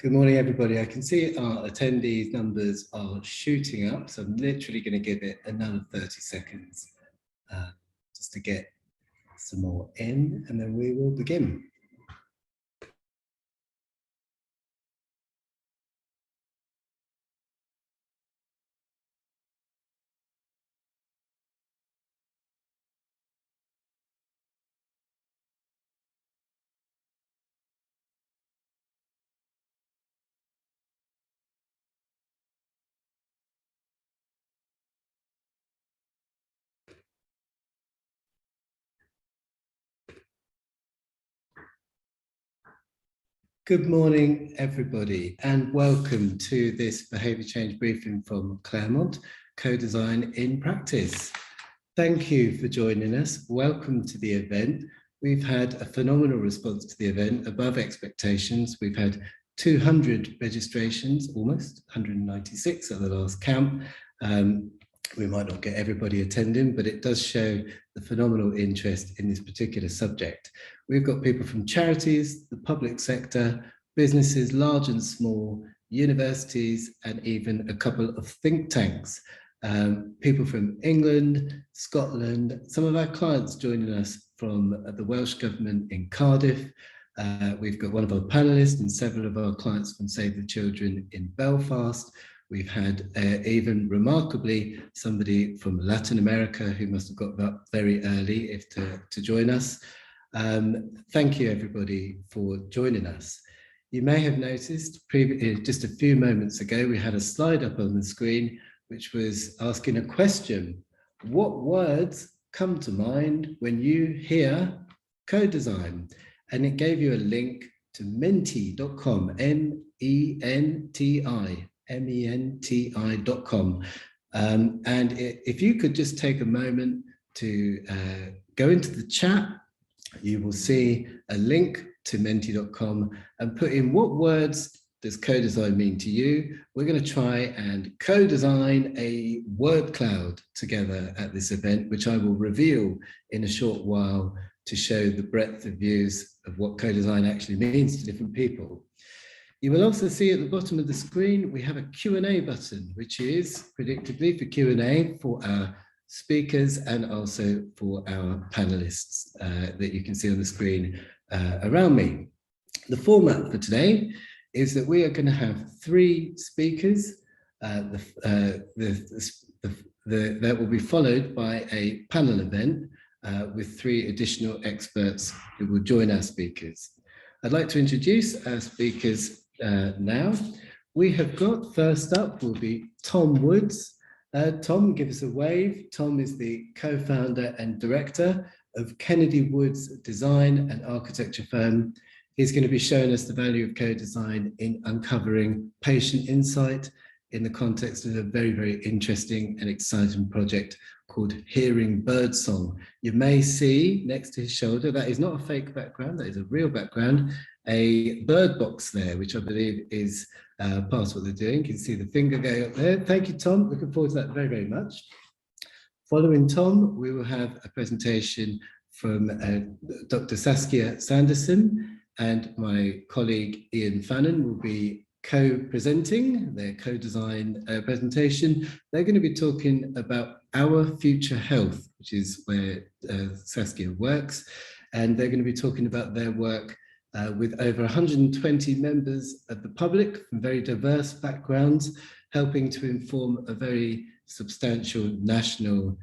Good morning, everybody. I can see our attendees numbers are shooting up, so I'm literally going to give it another 30 seconds just to get some more in, and then we will begin. Good morning, everybody, and welcome to this behaviour change briefing from Claremont, Co-Design in Practice. Thank you for joining us. Welcome to the event. We've had a phenomenal response to the event, above expectations. We've had 200 registrations, almost 196 at the last count. We might not get everybody attending, but it does show the phenomenal interest in this particular subject. We've got people from charities, the public sector, businesses large and small, universities, and even a couple of think tanks. people from England, Scotland, some of our clients joining us from the Welsh Government in Cardiff. We've got one of our panelists and several of our clients from Save the Children in Belfast. We've had even remarkably somebody from Latin America who must have got up very early to join us. Thank you everybody for joining us. You may have noticed just a few moments ago we had a slide up on the screen which was asking a question. What words come to mind when you hear CoDesign? And it gave you a link to menti.com, menti.com. And if you could just take a moment to go into the chat, you will see a link to menti.com and put in what words does CoDesign mean to you. We're going to try and co-design a word cloud together at this event, which I will reveal in a short while to show the breadth of views of what CoDesign actually means to different people. You will also see at the bottom of the screen, we have a Q&A button, which is predictably for Q&A for our speakers and also for our panelists that you can see on the screen around me. The format for today is that we are going to have 3 speakers that will be followed by a panel event with 3 additional experts who will join our speakers. I'd like to introduce our speakers now. We have got, first up will be Tom Woods. Tom, give us a wave. Tom is the co-founder and director of Kennedy Woods Design and Architecture firm. He's going to be showing us the value of co-design in uncovering patient insight in the context of a very, very interesting and exciting project called Hearing Birdsong. You may see next to his shoulder, that is not a fake background, that is a real background, a bird box there, which I believe is part of what they're doing. You can see the finger going up there. Thank you, Tom. Looking forward to that very, very much. Following Tom, we will have a presentation from Dr. Saskia Sanderson, and my colleague Ian Fannin will be co-presenting their co-design presentation. They're going to be talking about Our Future Health, which is where Saskia works, and they're going to be talking about their work with over 120 members of the public from very diverse backgrounds, helping to inform a very substantial national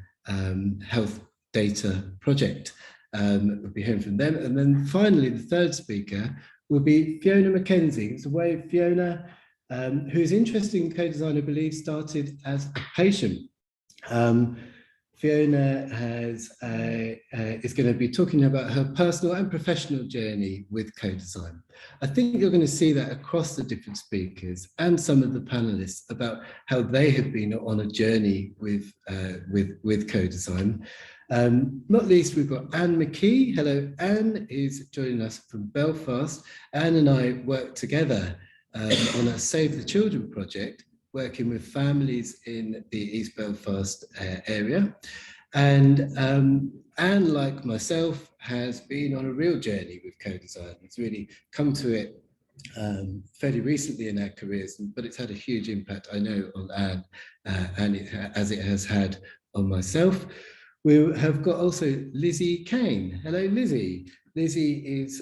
health data project. We'll be hearing from them. And then finally, the third speaker will be Fiona McKenzie. It's a way Fiona, whose interest in co-design, I believe, started as a patient. Fiona is going to be talking about her personal and professional journey with co-design. I think you're going to see that across the different speakers and some of the panelists about how they have been on a journey with co-design. Not least, we've got Anne McKee. Hello, Anne is joining us from Belfast. Anne and I worked together on a Save the Children project, working with families in the East Belfast area. And Anne, like myself, has been on a real journey with co-design. It's really come to it fairly recently in our careers, but it's had a huge impact, I know, on Anne, as it has had on myself. We have got also Lizzie Kane. Hello, Lizzie. Lizzie is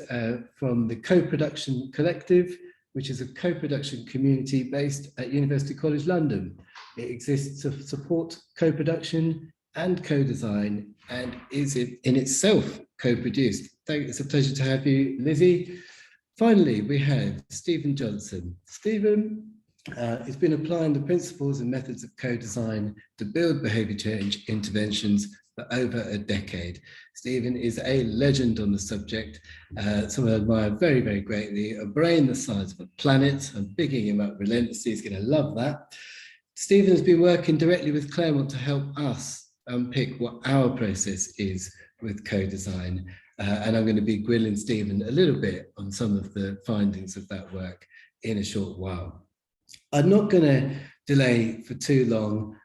from the Co-Production Collective, which is a co-production community based at University College London. It exists to support co-production and co-design and is in itself co-produced. It's a pleasure to have you, Lizzie. Finally, we have Stephen Johnson. Stephen has been applying the principles and methods of co-design to build behaviour change interventions for over a decade. Stephen is a legend on the subject, someone I admire very, very greatly, a brain the size of a planet. I'm bigging him up relentlessly, he's going to love that. Stephen has been working directly with Claremont to help us unpick what our process is with co-design. And I'm going to be grilling Stephen a little bit on some of the findings of that work in a short while. I'm not going to delay for too long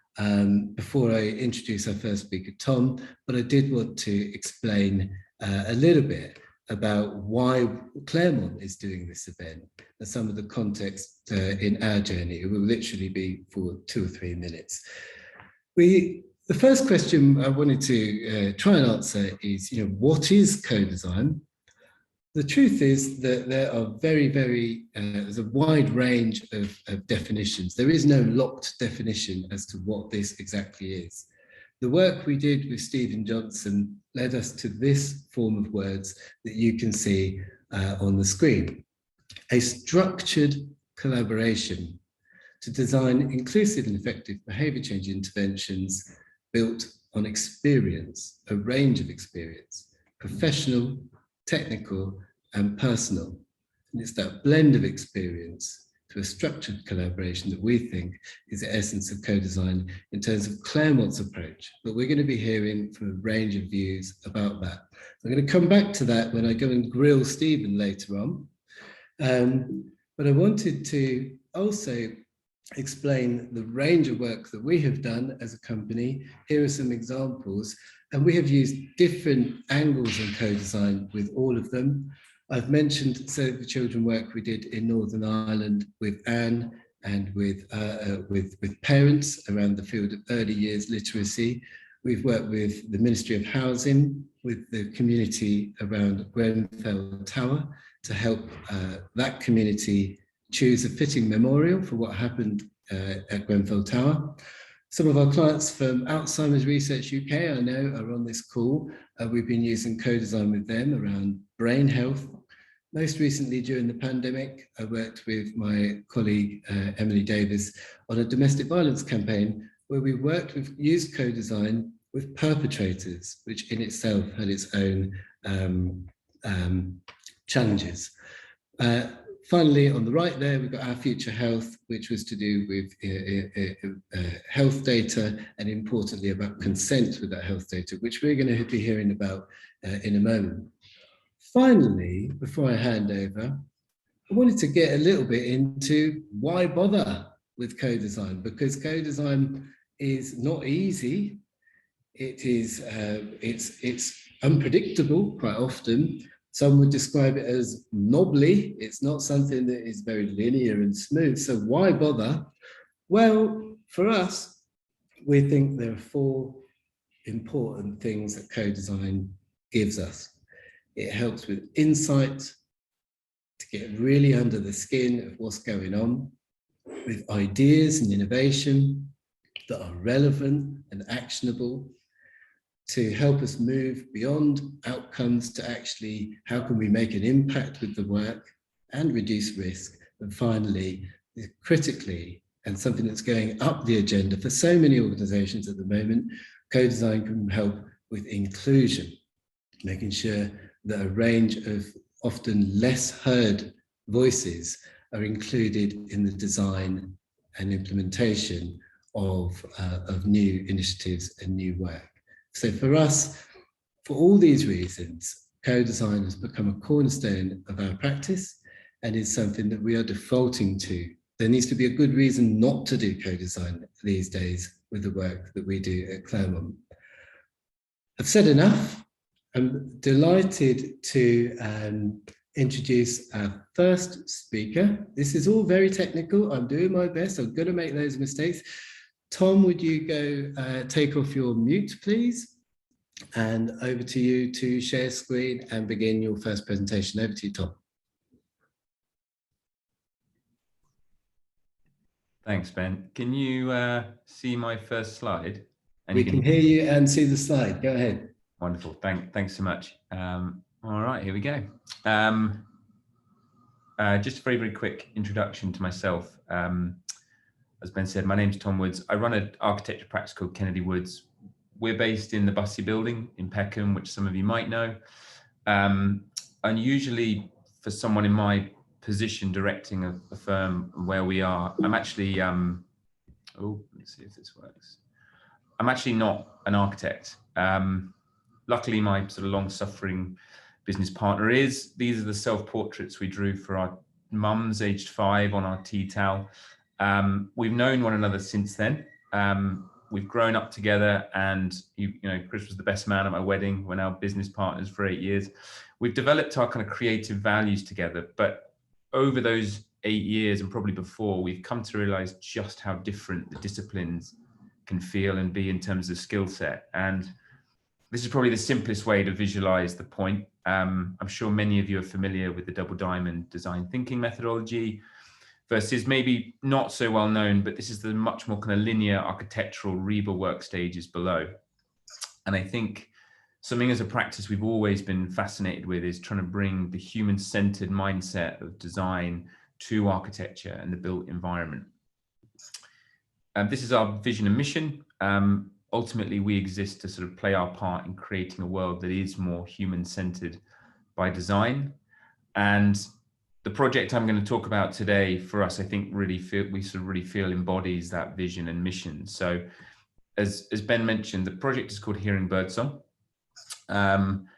before I introduce our first speaker, Tom, but I did want to explain a little bit about why Claremont is doing this event and some of the context in our journey. It will literally be for 2 or 3 minutes. The first question I wanted to try and answer is, what is co-design? The truth is that there are there's a wide range of definitions. There is no locked definition as to what this exactly is. The work we did with Stephen Johnson led us to this form of words that you can see on the screen. A structured collaboration to design inclusive and effective behaviour change interventions built on experience, a range of experience, professional, technical, and personal. And it's that blend of experience to a structured collaboration that we think is the essence of co-design in terms of Claremont's approach. But we're going to be hearing from a range of views about that. I'm going to come back to that when I go and grill Stephen later on. But I wanted to also explain the range of work that we have done as a company. Here are some examples, and we have used different angles in co-design with all of them. I've mentioned Save the Children work we did in Northern Ireland with Anne and with parents around the field of early years literacy. We've worked with the Ministry of Housing, with the community around Grenfell Tower to help that community choose a fitting memorial for what happened at Grenfell Tower. Some of our clients from Alzheimer's Research UK, I know, are on this call. We've been using co-design with them around brain health. Most recently, during the pandemic, I worked with my colleague, Emily Davis, on a domestic violence campaign where we used co-design with perpetrators, which in itself had its own challenges. Finally, on the right there, we've got Our Future Health, which was to do with health data and importantly about consent with that health data, which we're going to be hearing about in a moment. Finally, before I hand over, I wanted to get a little bit into why bother with co-design, because co-design is not easy. It's unpredictable quite often. Some would describe it as knobbly. It's not something that is very linear and smooth. So why bother? Well, for us, we think there are 4 important things that co-design gives us. It helps with insight, to get really under the skin of what's going on, with ideas and innovation that are relevant and actionable, to help us move beyond outcomes to actually how can we make an impact with the work and reduce risk. And finally, critically, and something that's going up the agenda for so many organizations at the moment, co-design can help with inclusion, making sure that a range of often less heard voices are included in the design and implementation of new initiatives and new work. So for us, for all these reasons, co-design has become a cornerstone of our practice and is something that we are defaulting to. There needs to be a good reason not to do co-design these days with the work that we do at Claremont. I've said enough. I'm delighted to introduce our first speaker. This is all very technical. I'm doing my best. I'm going to make those mistakes. Tom, would you go take off your mute, please? And over to you to share screen and begin your first presentation. Over to you, Tom. Thanks, Ben. Can you see my first slide? And we can hear you and see the slide. Go ahead. Wonderful. Thanks so much. All right, here we go. Just a very, very quick introduction to myself. As Ben said, my name's Tom Woods. I run an architecture practice called Kennedy Woods. We're based in the Bussey building in Peckham, which some of you might know. Unusually for someone in my position directing a firm where we are, I'm actually, oh, let's see if this works. I'm actually not an architect. Luckily, my sort of long-suffering business partner is. These are the self-portraits we drew for our mums, aged 5, on our tea towel. We've known one another since then. We've grown up together, and you know, Chris was the best man at my wedding. We're now business partners for 8 years. We've developed our kind of creative values together, but over those 8 years and probably before, we've come to realize just how different the disciplines can feel and be in terms of skill set. And this is probably the simplest way to visualize the point. I'm sure many of you are familiar with the double diamond design thinking methodology versus maybe not so well known, but this is the much more kind of linear architectural REBA work stages below. And I think something as a practice we've always been fascinated with is trying to bring the human-centered mindset of design to architecture and the built environment. This is our vision and mission. Ultimately, we exist to sort of play our part in creating a world that is more human-centered by design. And the project I'm going to talk about today, for us, I think really feel embodies that vision and mission. So, as Ben mentioned, the project is called Hearing Birdsong. I'm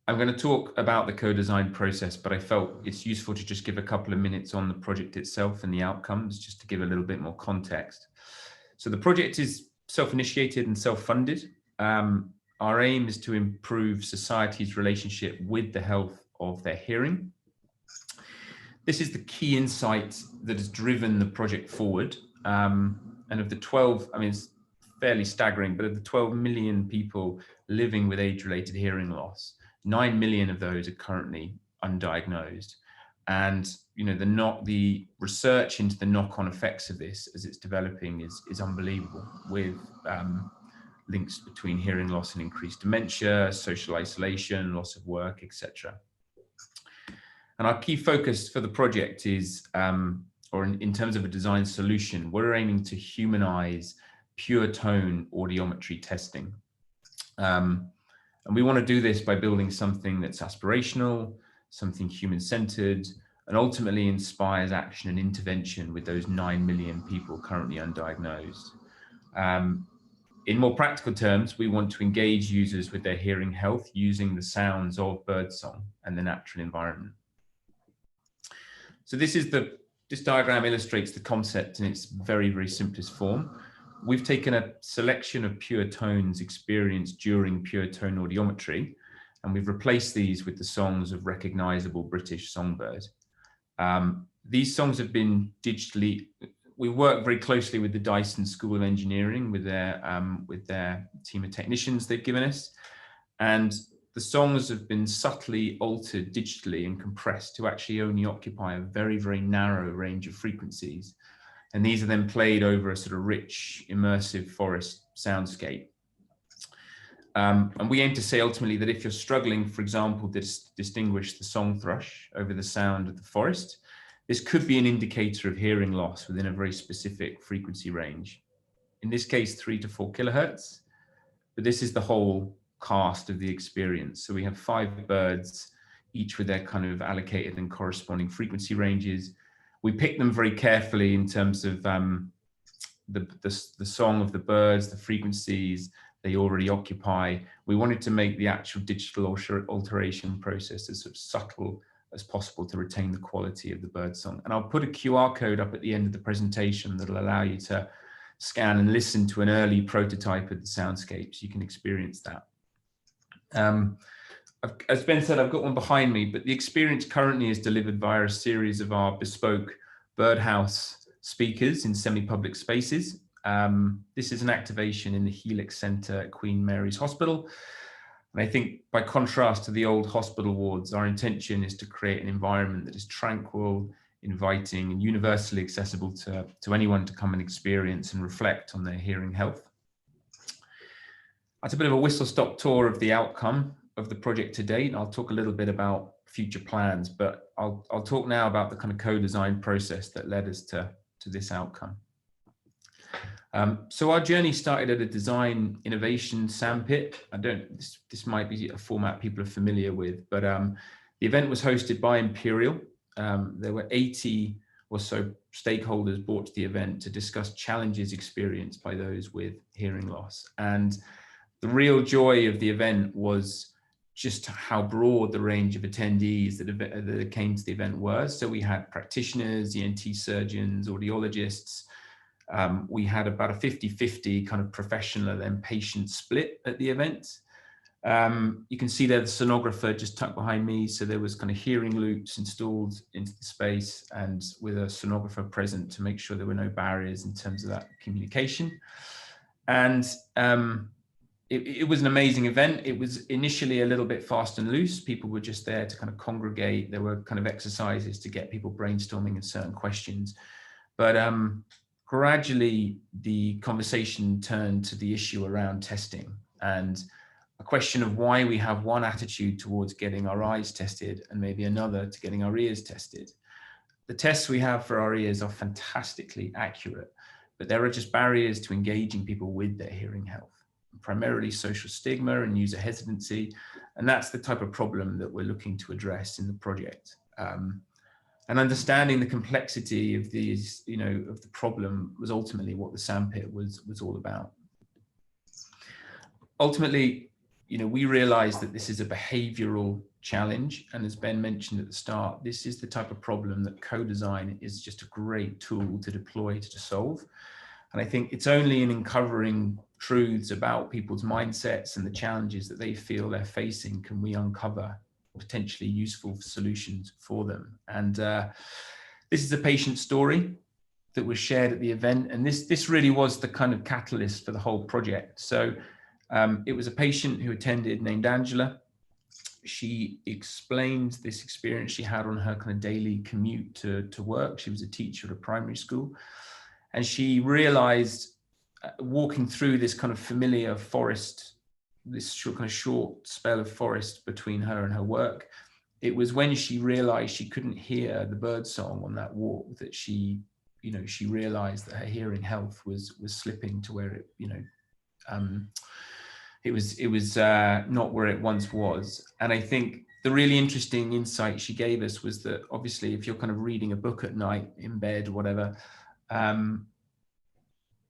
going to talk about the co-design process, but I felt it's useful to just give a couple of minutes on the project itself and the outcomes, just to give a little bit more context. So the project is self-initiated and self-funded. Our aim is to improve society's relationship with the health of their hearing. This is the key insight that has driven the project forward. And of the 12, I mean, it's fairly staggering, but of the 12 million people living with age-related hearing loss, 9 million of those are currently undiagnosed. And the research into the knock-on effects of this as it's developing is unbelievable, with links between hearing loss and increased dementia, social isolation, loss of work, etc. And our key focus for the project is, in terms of a design solution, we're aiming to humanize pure tone audiometry testing. And we want to do this by building something that's aspirational, something human-centered, and ultimately inspires action and intervention with those 9 million people currently undiagnosed. In more practical terms, we want to engage users with their hearing health using the sounds of birdsong and the natural environment. So this diagram illustrates the concept in its very, very simplest form. We've taken a selection of pure tones experienced during pure tone audiometry, and we've replaced these with the songs of recognizable British songbird. These songs have been digitally, we work very closely with the Dyson School of Engineering with their team of technicians they've given us. And the songs have been subtly altered digitally and compressed to actually only occupy a very, very narrow range of frequencies. And these are then played over a sort of rich, immersive forest soundscape. And we aim to say ultimately that if you're struggling, for example, to distinguish the song thrush over the sound of the forest, this could be an indicator of hearing loss within a very specific frequency range. In this case, 3 to 4 kilohertz, but this is the whole cast of the experience. So we have 5 birds, each with their kind of allocated and corresponding frequency ranges. We pick them very carefully in terms of the song of the birds, the frequencies they already occupy. We wanted to make the actual digital alteration process as sort of subtle as possible to retain the quality of the bird song. And I'll put a QR code up at the end of the presentation that'll allow you to scan and listen to an early prototype of the soundscapes. You can experience that. As Ben said, I've got one behind me, but the experience currently is delivered via a series of our bespoke birdhouse speakers in semi-public spaces. This is an activation in the Helix Centre at Queen Mary's Hospital. And I think by contrast to the old hospital wards, our intention is to create an environment that is tranquil, inviting, and universally accessible to anyone to come and experience and reflect on their hearing health. That's a bit of a whistle-stop tour of the outcome of the project to date. I'll talk a little bit about future plans, but I'll talk now about the kind of co-design process that led us to this outcome. So our journey started at a design innovation sandpit. This might be a format people are familiar with, but the event was hosted by Imperial. There were 80 or so stakeholders brought to the event to discuss challenges experienced by those with hearing loss. And the real joy of the event was just how broad the range of attendees that came to the event were. So we had practitioners, ENT surgeons, audiologists. We had about a 50-50 kind of professional and patient split at the event. You can see there the sonographer just tucked behind me. So there was kind of hearing loops installed into the space and with a sonographer present to make sure there were no barriers in terms of that communication. And it was an amazing event. It was initially a little bit fast and loose. People were just there to kind of congregate. There were kind of exercises to get people brainstorming in certain questions. But gradually the conversation turned to the issue around testing and a question of why we have one attitude towards getting our eyes tested and maybe another to getting our ears tested. The tests we have for our ears are fantastically accurate, but there are just barriers to engaging people with their hearing health, primarily social stigma and user hesitancy. And that's the type of problem that we're looking to address in the project. And understanding the complexity of these, of the problem was ultimately what the sandpit was all about. Ultimately, we realized that this is a behavioral challenge. And as Ben mentioned at the start, this is the type of problem that CoDesign is just a great tool to deploy to solve. And I think it's only in uncovering truths about people's mindsets and the challenges that they feel they're facing can we uncover potentially useful solutions for them. And this is a patient story that was shared at the event. And this really was the kind of catalyst for the whole project. So it was a patient who attended named Angela. She explained this experience she had on her kind of daily commute to work. She was a teacher at a primary school. And she realized walking through this kind of familiar forest, this kind of short spell of forest between her and her work, it was when she realized she couldn't hear the bird song on that walk that she realized that her hearing health was slipping to where it was not where it once was. And I think the really interesting insight she gave us was that obviously if you're kind of reading a book at night in bed or whatever,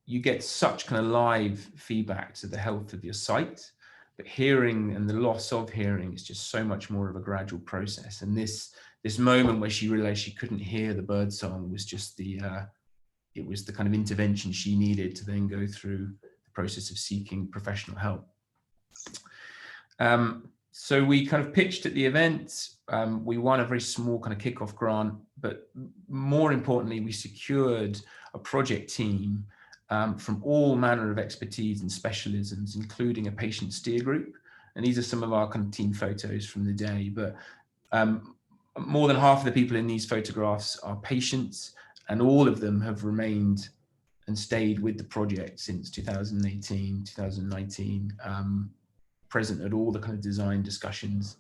you get such kind of live feedback to the health of your sight, but hearing and the loss of hearing is just so much more of a gradual process. And this moment where she realized she couldn't hear the bird song was just it was the kind of intervention she needed to then go through the process of seeking professional help. So we kind of pitched at the event. We won a very small kind of kickoff grant, but more importantly, we secured a project team from all manner of expertise and specialisms, including a patient steer group. And these are some of our kind of team photos from the day. But more than half of the people in these photographs are patients, and all of them have remained and stayed with the project since 2018, 2019, present at all the kind of design discussions.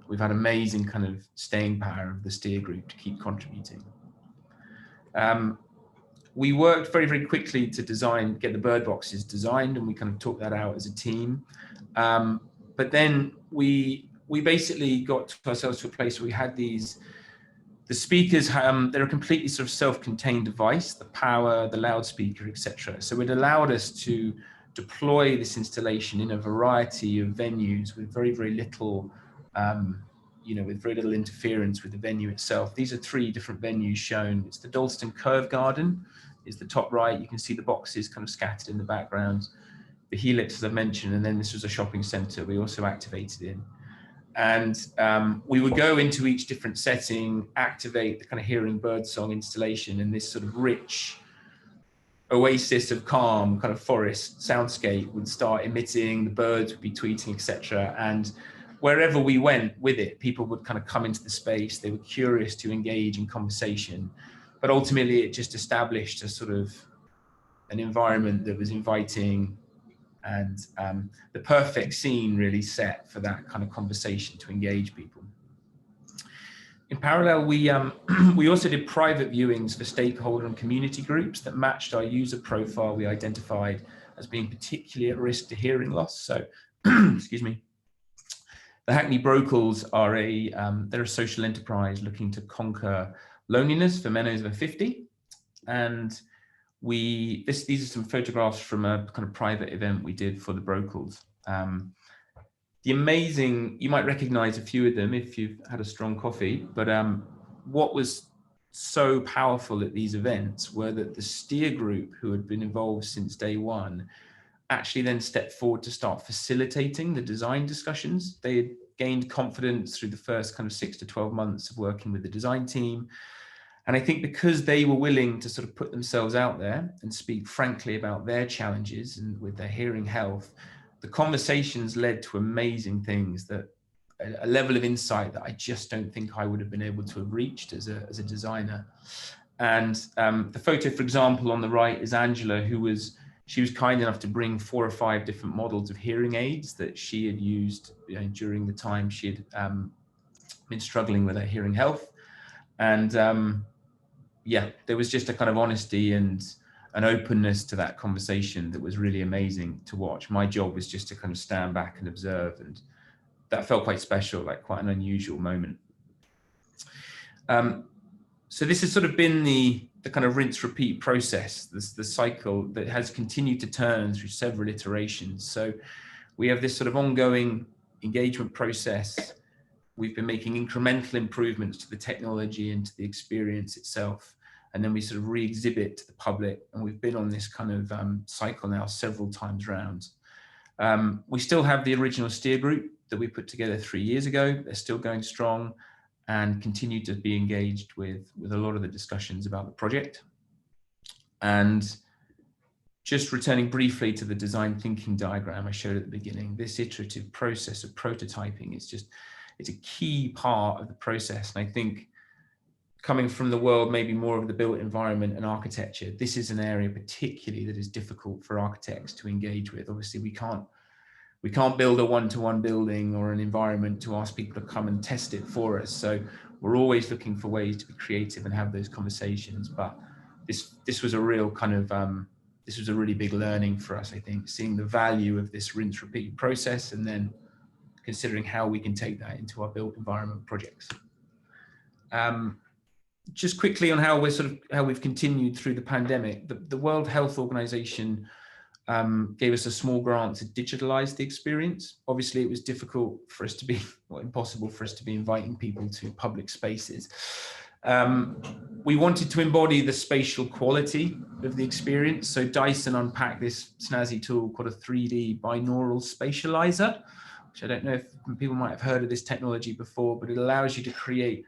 We've had amazing kind of staying power of the steer group to keep contributing. We worked very, very quickly to get the bird boxes designed, and we kind of talked that out as a team. But then we basically got ourselves to a place where we had the speakers, they're a completely sort of self-contained device, the power, the loudspeaker, etc. So it allowed us to deploy this installation in a variety of venues with very, very little, with very little interference with the venue itself. These are 3 different venues shown. It's the Dalston Curve Garden, is the top right. You can see the boxes kind of scattered in the background. The Helix, as I mentioned, and then this was a shopping centre we also activated in. And we would go into each different setting, activate the kind of hearing birdsong installation, and this sort of rich oasis of calm kind of forest soundscape would start emitting, the birds would be tweeting, etc. And wherever we went with it, people would kind of come into the space. They were curious to engage in conversation, but ultimately it just established a sort of an environment that was inviting and the perfect scene really set for that kind of conversation to engage people. In parallel, we also did private viewings for stakeholder and community groups that matched our user profile we identified as being particularly at risk to hearing loss. So, excuse me. The Hackney Brocals are they're a social enterprise looking to conquer loneliness for men over 50. And these are some photographs from a kind of private event we did for the Brocals. The amazing, you might recognize a few of them if you've had a strong coffee, but what was so powerful at these events were that the steer group, who had been involved since day one, actually then stepped forward to start facilitating the design discussions. They had gained confidence through the first kind of 6 to 12 months of working with the design team. And I think because they were willing to sort of put themselves out there and speak frankly about their challenges and with their hearing health, the conversations led to amazing things, that a level of insight that I just don't think I would have been able to have reached as a designer. And the photo, for example, on the right is Angela, she was kind enough to bring 4 or 5 different models of hearing aids that she had used, you know, during the time she had been struggling with her hearing health. And yeah, there was just a kind of honesty and an openness to that conversation that was really amazing to watch. My job was just to kind of stand back and observe, and that felt quite special, like quite an unusual moment. So this has sort of been the kind of rinse repeat process, the cycle that has continued to turn through several iterations. So we have this sort of ongoing engagement process. We've been making incremental improvements to the technology and to the experience itself. And then we sort of re-exhibit to the public. And we've been on this kind of cycle now several times round. We still have the original steer group that we put together 3 years ago. They're still going strong and continue to be engaged with a lot of the discussions about the project. And just returning briefly to the design thinking diagram I showed at the beginning, this iterative process of prototyping is just, it's a key part of the process. And I think coming from the world, maybe more of the built environment and architecture, this is an area particularly that is difficult for architects to engage with. Obviously, we can't build a one-to-one building or an environment to ask people to come and test it for us. So we're always looking for ways to be creative and have those conversations. But this was a real kind of, this was a really big learning for us, I think, seeing the value of this rinse repeat process and then considering how we can take that into our built environment projects. Just quickly on how we've continued through the pandemic. The World Health Organization gave us a small grant to digitalize the experience. Obviously, it was difficult for us to be, well, impossible for us to be inviting people to public spaces. We wanted to embody the spatial quality of the experience. So Dyson unpacked this snazzy tool called a 3D binaural spatializer, which I don't know if people might have heard of this technology before, but it allows you to create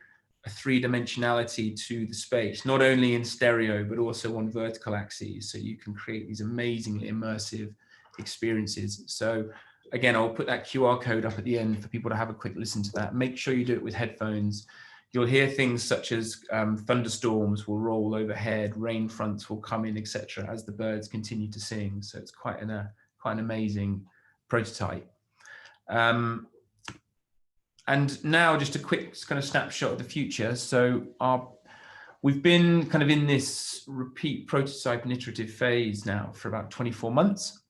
a 3-dimensionality to the space, not only in stereo, but also on vertical axes. So you can create these amazingly immersive experiences. So again, I'll put that QR code up at the end for people to have a quick listen to that. Make sure you do it with headphones. You'll hear things such as thunderstorms will roll overhead, rain fronts will come in, etc., as the birds continue to sing. So it's quite an amazing prototype. And now just a quick kind of snapshot of the future. So we've been kind of in this repeat prototype and iterative phase now for about 24 months.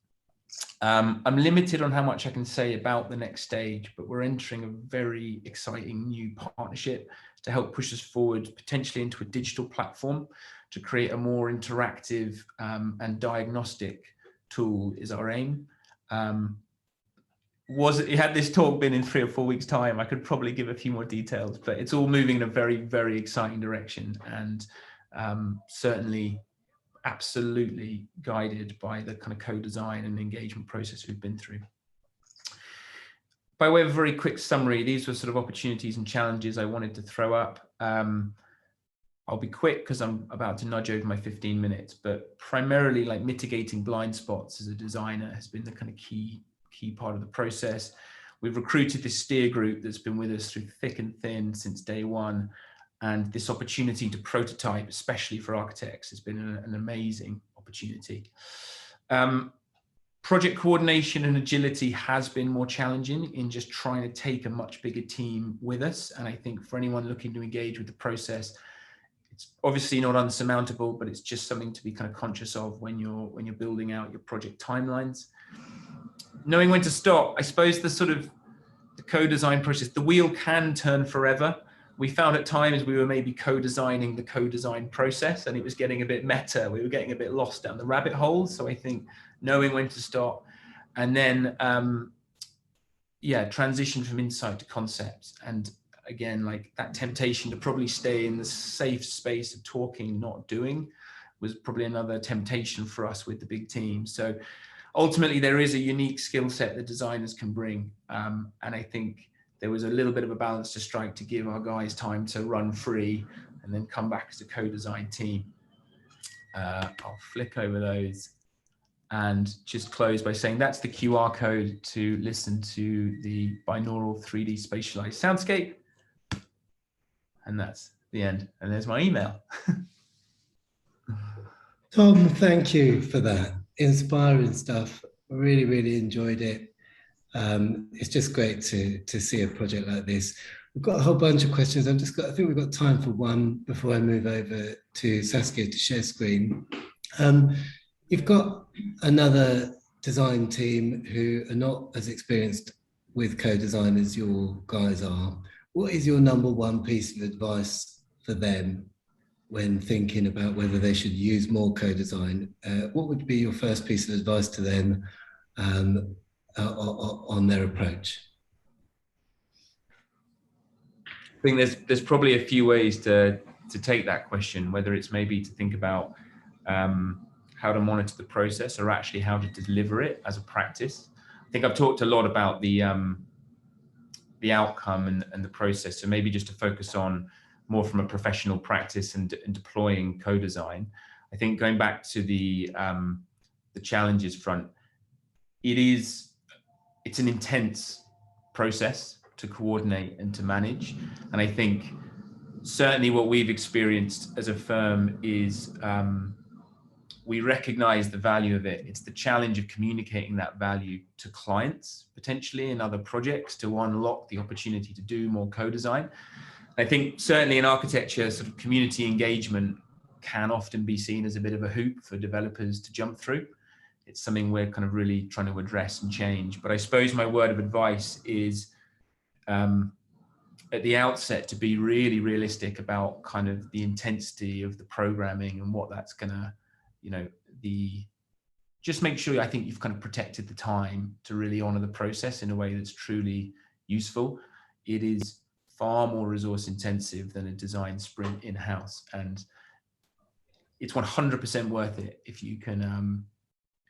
I'm limited on how much I can say about the next stage, but we're entering a very exciting new partnership to help push us forward, potentially into a digital platform to create a more interactive and diagnostic tool is our aim. Had this talk been in 3 or 4 weeks' time, I could probably give a few more details, but it's all moving in a very, very exciting direction, and certainly absolutely guided by the kind of co-design and engagement process we've been through. By way of a very quick summary, these were sort of opportunities and challenges I wanted to throw up. I'll be quick because I'm about to nudge over my 15 minutes, but primarily like mitigating blind spots as a designer has been the kind of key part of the process. We've recruited this steer group that's been with us through thick and thin since day one. And this opportunity to prototype, especially for architects, has been an amazing opportunity. Project coordination and agility has been more challenging in just trying to take a much bigger team with us. And I think for anyone looking to engage with the process, it's obviously not unsurmountable, but it's just something to be kind of conscious of when you're building out your project timelines. Knowing when to stop, I suppose the co-design process, the wheel can turn forever. We found at times we were maybe co-designing the co-design process and it was getting a bit meta. We were getting a bit lost down the rabbit hole. So I think knowing when to stop and then, transition from insight to concepts. And again, like that temptation to probably stay in the safe space of talking, not doing, was probably another temptation for us with the big team. So ultimately, there is a unique skill set that designers can bring. And I think there was a little bit of a balance to strike to give our guys time to run free and then come back as a co-design team. I'll flick over those and just close by saying that's the QR code to listen to the binaural 3D spatialized soundscape. And that's the end. And there's my email. Tom, thank you for that. Inspiring stuff. Really, really enjoyed it. It's just great to see a project like this. We've got a whole bunch of questions. I think we've got time for one before I move over to Saskia to share screen. You've got another design team who are not as experienced with co-design as your guys are. What is your number one piece of advice for them when thinking about whether they should use more co-design? What would be your first piece of advice to them on their approach? I think there's probably a few ways to take that question, whether it's maybe to think about how to monitor the process or actually how to deliver it as a practice. I think I've talked a lot about the outcome and the process, so maybe just to focus on more from a professional practice and deploying co-design. I think going back to the challenges front, it's an intense process to coordinate and to manage. And I think certainly what we've experienced as a firm is we recognize the value of it. It's the challenge of communicating that value to clients, potentially in other projects, to unlock the opportunity to do more co-design. I think certainly in architecture, sort of community engagement can often be seen as a bit of a hoop for developers to jump through. It's something we're kind of really trying to address and change. But I suppose my word of advice is at the outset to be really realistic about kind of the intensity of the programming and what that's gonna, just make sure I think you've kind of protected the time to really honor the process in a way that's truly useful. It is far more resource intensive than a design sprint in-house, and it's 100% worth it if you can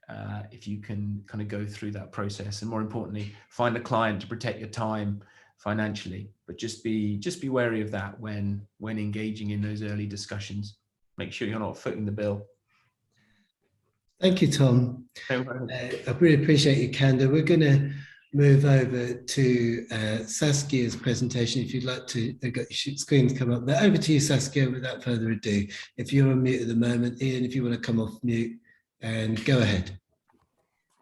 kind of go through that process, and more importantly, find a client to protect your time financially. But just be wary of that when engaging in those early discussions. Make sure you're not footing the bill. Thank you, Tom. I really appreciate your candor. We're going to move over to Saskia's presentation. If you'd like to, they've got your screens come up there. Over to you, Saskia, without further ado. If you're on mute at the moment, Ian, if you want to come off mute, and go ahead.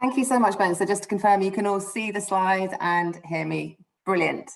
Thank you so much, Ben. So just to confirm, you can all see the slides and hear me. Brilliant.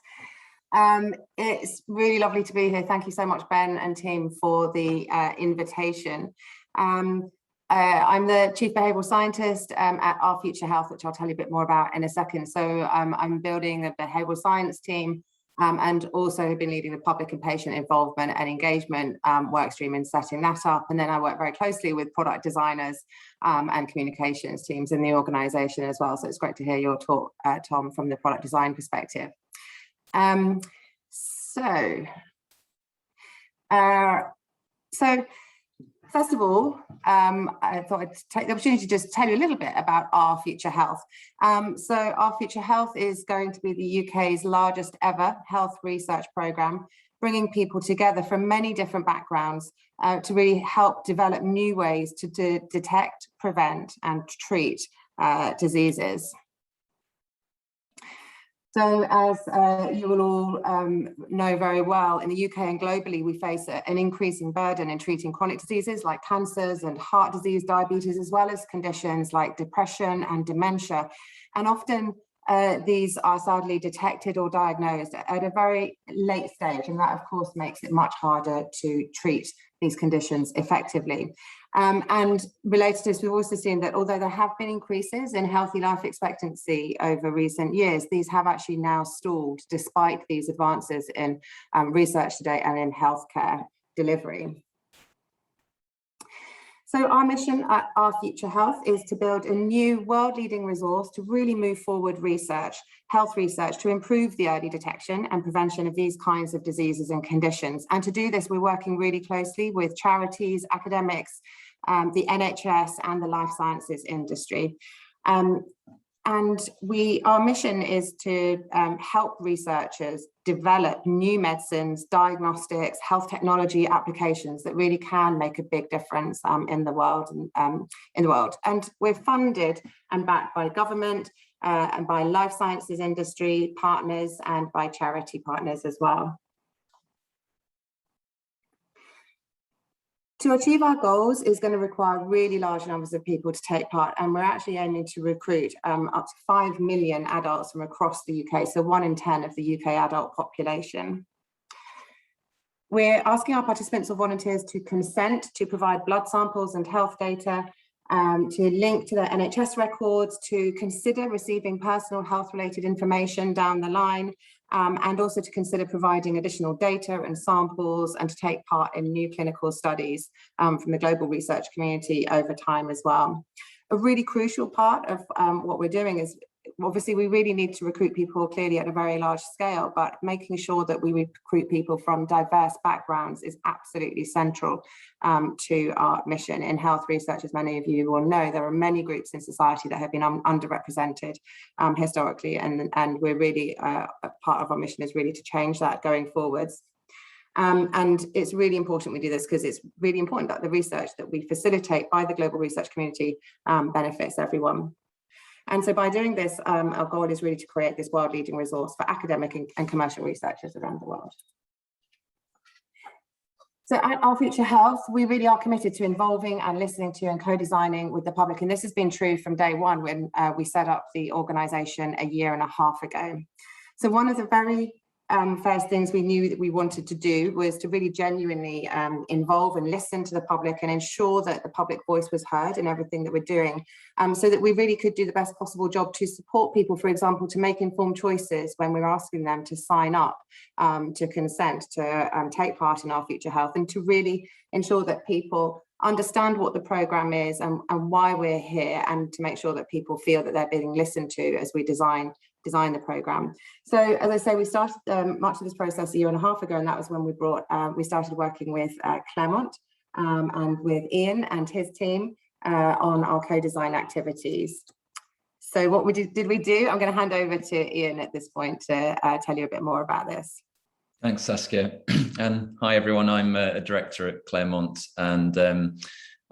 It's really lovely to be here. Thank you so much, Ben and team, for the invitation. I'm the Chief Behavioural Scientist at Our Future Health, which I'll tell you a bit more about in a second. So I'm building a behavioural science team and also have been leading the public and patient involvement and engagement work stream in setting that up. And then I work very closely with product designers and communications teams in the organisation as well. So it's great to hear your talk, Tom, from the product design perspective. So first of all, I thought I'd take the opportunity to just tell you a little bit about Our Future Health. So Our Future Health is going to be the UK's largest ever health research programme, bringing people together from many different backgrounds to really help develop new ways to detect, prevent and treat diseases. So as you will all know very well, in the UK and globally, we face an increasing burden in treating chronic diseases like cancers and heart disease, diabetes, as well as conditions like depression and dementia. And often these are sadly detected or diagnosed at a very late stage. And that, of course, makes it much harder to treat these conditions effectively. And related to this, we've also seen that although there have been increases in healthy life expectancy over recent years, these have actually now stalled despite these advances in research today and in healthcare delivery. So our mission at Our Future Health is to build a new world-leading resource to really move forward health research to improve the early detection and prevention of these kinds of diseases and conditions. And to do this, we're working really closely with charities, academics, the NHS and the life sciences industry. And our mission is to help researchers develop new medicines, diagnostics, health technology applications that really can make a big difference in the world. And we're funded and backed by government and by life sciences industry partners and by charity partners as well. To achieve our goals is going to require really large numbers of people to take part, and we're actually aiming to recruit up to 5 million adults from across the UK, so 1 in 10 of the UK adult population. We're asking our participants or volunteers to consent to provide blood samples and health data, to link to their NHS records, to consider receiving personal health-related information down the line, and also to consider providing additional data and samples, and to take part in new clinical studies from the global research community over time as well. A really crucial part of what we're doing is, obviously, we really need to recruit people clearly at a very large scale, but making sure that we recruit people from diverse backgrounds is absolutely central to our mission. In health research, as many of you will know, there are many groups in society that have been underrepresented historically, and we're really, part of our mission is really to change that going forwards. And it's really important we do this because it's really important that the research that we facilitate by the global research community benefits everyone. And so by doing this, our goal is really to create this world-leading resource for academic and commercial researchers around the world. So at Our Future Health, we really are committed to involving and listening to and co-designing with the public. And this has been true from day one when we set up the organisation a year and a half ago. So one of the very first things we knew that we wanted to do was to really genuinely involve and listen to the public and ensure that the public voice was heard in everything that we're doing, so that we really could do the best possible job to support people, for example, to make informed choices when we're asking them to sign up, to consent, to take part in Our Future Health, and to really ensure that people understand what the programme is and why we're here, and to make sure that people feel that they're being listened to as we design the programme. So as I say, we started much of this process a year and a half ago, and that was when we started working with Claremont and with Ian and his team on our co-design activities. So what did we do? I'm going to hand over to Ian at this point to tell you a bit more about this. Thanks, Saskia. And hi, everyone. I'm a director at Claremont, and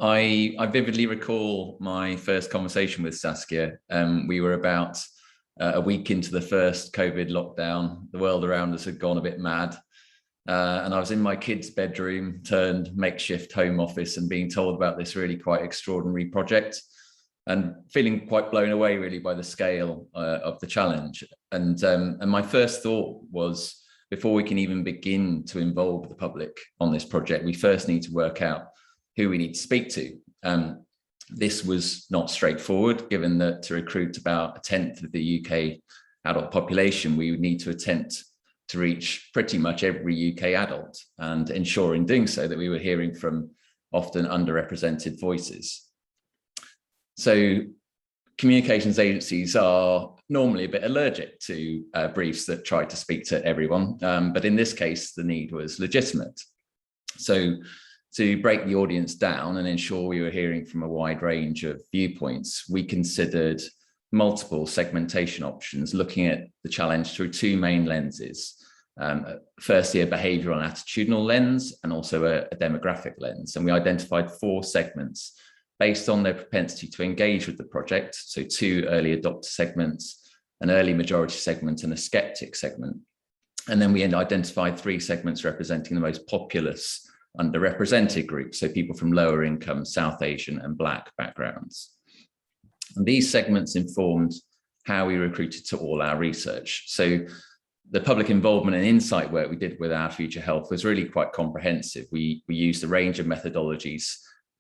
I vividly recall my first conversation with Saskia. We were about a week into the first COVID lockdown. The world around us had gone a bit mad. And I was in my kid's bedroom, turned makeshift home office, and being told about this really quite extraordinary project, and feeling quite blown away really by the scale of the challenge. And my first thought was, before we can even begin to involve the public on this project, we first need to work out who we need to speak to. This was not straightforward, given that to recruit about 1/10 of the UK adult population, we would need to attempt to reach pretty much every UK adult, and ensure in doing so that we were hearing from often underrepresented voices. So communications agencies are normally a bit allergic to briefs that try to speak to everyone, but in this case, the need was legitimate. So to break the audience down and ensure we were hearing from a wide range of viewpoints, we considered multiple segmentation options, looking at the challenge through 2 main lenses. Firstly, a behavioural and attitudinal lens, and also a demographic lens. And we identified 4 segments based on their propensity to engage with the project. So 2 early adopter segments, an early majority segment, and a skeptic segment. And then we identified 3 segments representing the most populous underrepresented groups, so people from lower income, South Asian and Black backgrounds. And these segments informed how we recruited to all our research. So the public involvement and insight work we did with Our Future Health was really quite comprehensive. We used a range of methodologies,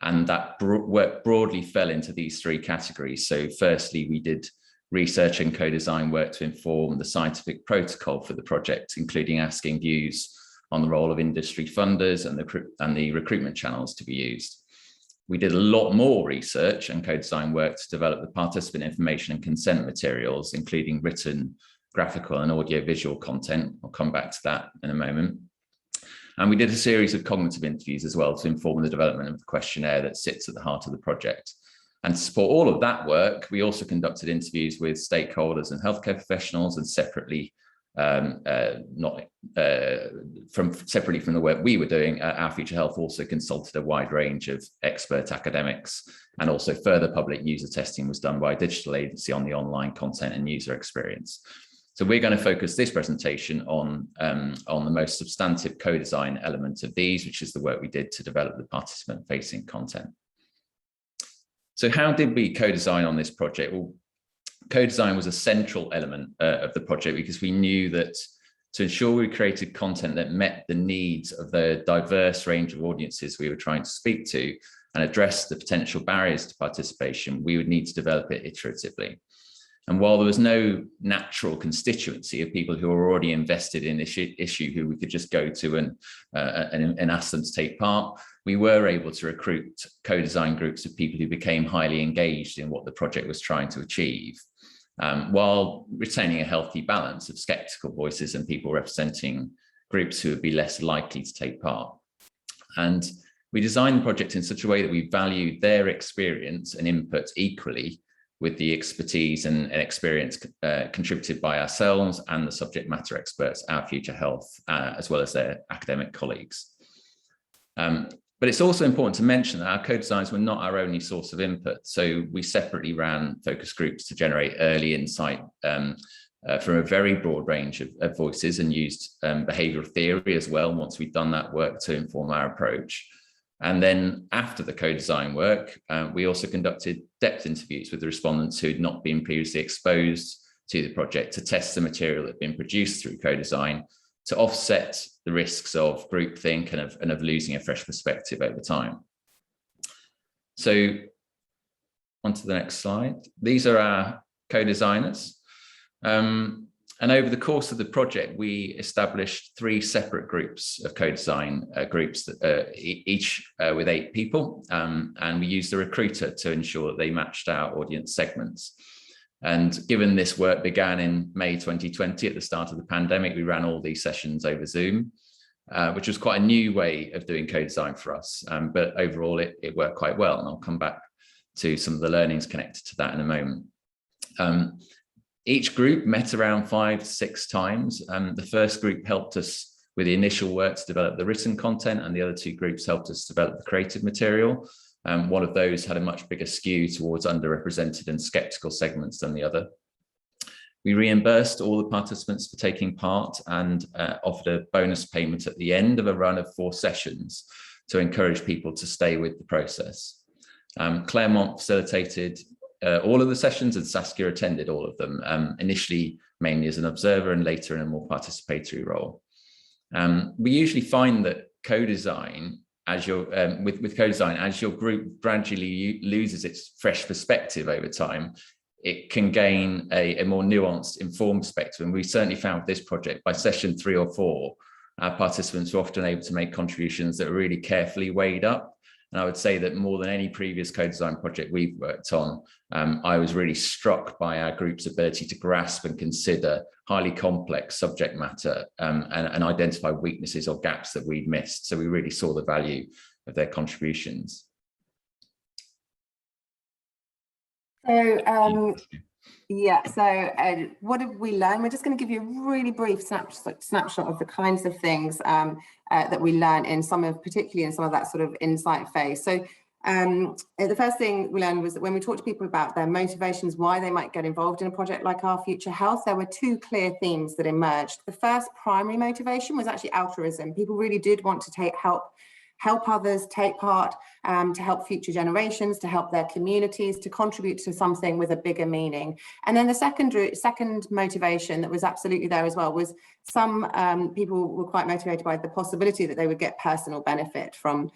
and that work broadly fell into these 3 categories. So firstly, we did research and co-design work to inform the scientific protocol for the project, including asking views on the role of industry funders and the recruitment channels to be used. We did a lot more research and co-design work to develop the participant information and consent materials, including written, graphical and audio-visual content. I'll come back to that in a moment. And we did a series of cognitive interviews as well to inform the development of the questionnaire that sits at the heart of the project. And to support all of that work, we also conducted interviews with stakeholders and healthcare professionals, and separately, separately from the work we were doing, Our Future Health also consulted a wide range of expert academics, and also further public user testing was done by a digital agency on the online content and user experience. So we're going to focus this presentation on the most substantive co-design element of these, which is the work we did to develop the participant-facing content. So how did we co-design on this project? Well, co-design was a central element of the project, because we knew that to ensure we created content that met the needs of the diverse range of audiences we were trying to speak to and address the potential barriers to participation, we would need to develop it iteratively. And while there was no natural constituency of people who were already invested in this issue who we could just go to and ask them to take part, we were able to recruit co-design groups of people who became highly engaged in what the project was trying to achieve, while retaining a healthy balance of skeptical voices and people representing groups who would be less likely to take part. And we designed the project in such a way that we valued their experience and input equally with the expertise and experience contributed by ourselves and the subject matter experts, Our Future Health, as well as their academic colleagues. But it's also important to mention that our co-designs were not our only source of input. So we separately ran focus groups to generate early insight from a very broad range of voices, and used behavioural theory as well once we'd done that work to inform our approach. And then after the co-design work, we also conducted depth interviews with the respondents who had not been previously exposed to the project, to test the material that had been produced through co-design, to offset the risks of groupthink and of losing a fresh perspective over time. So on to the next slide. These are our co-designers. And over the course of the project, we established 3 separate groups of co-design groups, each with 8 people, and we used a recruiter to ensure that they matched our audience segments. And given this work began in May 2020, at the start of the pandemic, we ran all these sessions over Zoom, which was quite a new way of doing co-design for us. But overall, it worked quite well, and I'll come back to some of the learnings connected to that in a moment. Each group met around 5 to 6 times. The first group helped us with the initial work to develop the written content, and the other 2 groups helped us develop the creative material. One of those had a much bigger skew towards underrepresented and skeptical segments than the other. We reimbursed all the participants for taking part, and offered a bonus payment at the end of a run of 4 sessions to encourage people to stay with the process. Claremont facilitated all of the sessions, and Saskia attended all of them, initially mainly as an observer and later in a more participatory role. We usually find that co-design, as with co-design, as your group gradually loses its fresh perspective over time, it can gain a more nuanced, informed perspective. And we certainly found with this project, by session 3 or 4, our participants were often able to make contributions that were really carefully weighed up. And I would say that more than any previous co-design project we've worked on, I was really struck by our group's ability to grasp and consider highly complex subject matter, and identify weaknesses or gaps that we'd missed. So we really saw the value of their contributions. So yeah, so what did we learn? We're just going to give you a really brief snapshot of the kinds of things that we learn in particularly in some of that sort of insight phase. So the first thing we learned was that when we talked to people about their motivations, why they might get involved in a project like Our Future Health, there were 2 clear themes that emerged. The first primary motivation was actually altruism. People really did want to help others, take part, to help future generations, to help their communities, to contribute to something with a bigger meaning. And then the second motivation that was absolutely there as well was some people were quite motivated by the possibility that they would get personal benefit from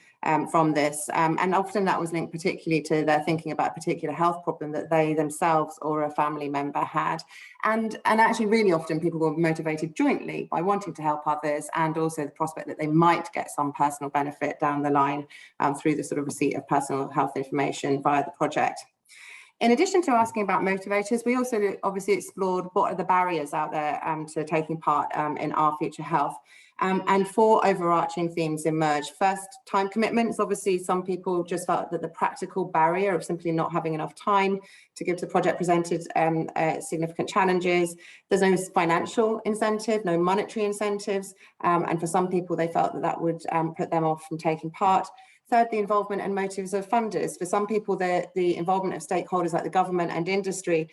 this. And often that was linked particularly to their thinking about a particular health problem that they themselves or a family member had. And actually really often people were motivated jointly by wanting to help others, and also the prospect that they might get some personal benefit down the line through the sort of receipt of personal health information via the project. In addition to asking about motivators, we also obviously explored what are the barriers out there to taking part in Our Future Health. And 4 overarching themes emerged. First, time commitments. Obviously, some people just felt that the practical barrier of simply not having enough time to give to the project presented significant challenges. There's no financial incentive, no monetary incentives. And for some people, they felt that that would put them off from taking part. Third, the involvement and motives of funders. For some people, the involvement of stakeholders like the government and industry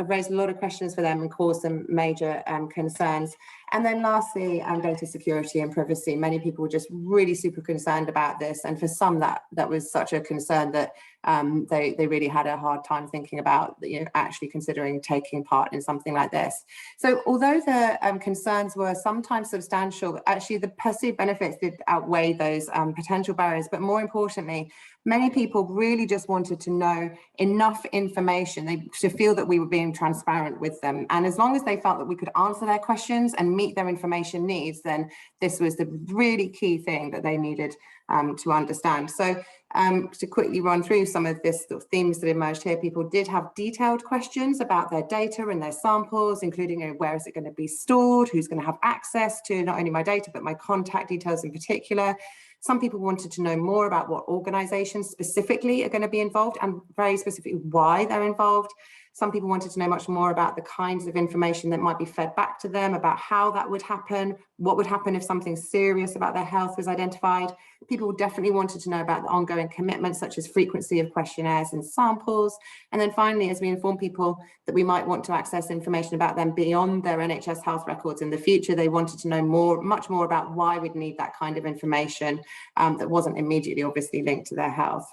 raised a lot of questions for them and caused them major concerns. And then lastly, data security and privacy. Many people were just really super concerned about this. And for some, that was such a concern that they really had a hard time thinking about actually considering taking part in something like this. So although the concerns were sometimes substantial, actually the perceived benefits did outweigh those potential barriers. But more importantly, many people really just wanted to know enough information to feel that we were being transparent with them. And as long as they felt that we could answer their questions and meet their information needs, then this was the really key thing that they needed to understand. So to quickly run through some of the themes that emerged here, people did have detailed questions about their data and their samples, including where is it going to be stored, who's going to have access to not only my data, but my contact details in particular. Some people wanted to know more about what organizations specifically are going to be involved and very specifically why they're involved. Some people wanted to know much more about the kinds of information that might be fed back to them, about how that would happen, what would happen if something serious about their health was identified. People definitely wanted to know about the ongoing commitments, such as frequency of questionnaires and samples. And then finally, as we inform people that we might want to access information about them beyond their NHS health records in the future, they wanted to know much more about why we'd need that kind of information that wasn't immediately obviously linked to their health.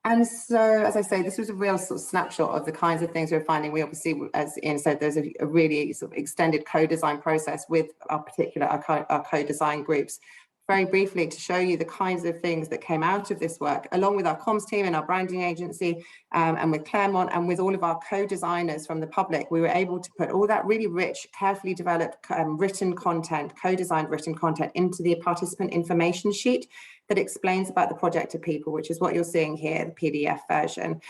And so, as I say, this was a real sort of snapshot of the kinds of things we're finding. We obviously, as Ian said, there's a really sort of extended co-design process with our co-design groups. Very briefly, to show you the kinds of things that came out of this work, along with our comms team and our branding agency, and with Claremont and with all of our co-designers from the public, we were able to put all that really rich, carefully developed written content, co-designed written content into the participant information sheet that explains about the project to people, which is what you're seeing here, the PDF version.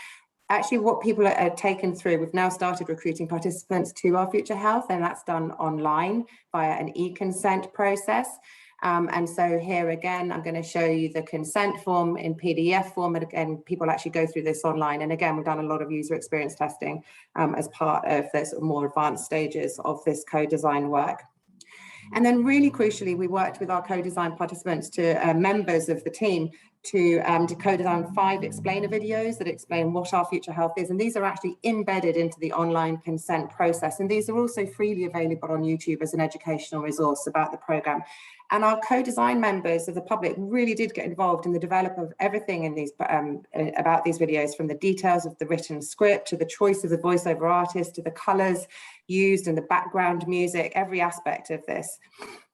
Actually, what people are taken through, we've now started recruiting participants to Our Future Health, and that's done online via an e-consent process. And so here again, I'm going to show you the consent form in PDF form. And again, people actually go through this online. And again, we've done a lot of user experience testing as part of the sort of more advanced stages of this co-design work. And then really crucially, we worked with our co-design participants to members of the team to co-design 5 explainer videos that explain what Our Future Health is. And these are actually embedded into the online consent process. And these are also freely available on YouTube as an educational resource about the programme. And our co-design members of the public really did get involved in the development of everything in these about these videos, from the details of the written script to the choice of the voiceover artist to the colours used and the background music, every aspect of this.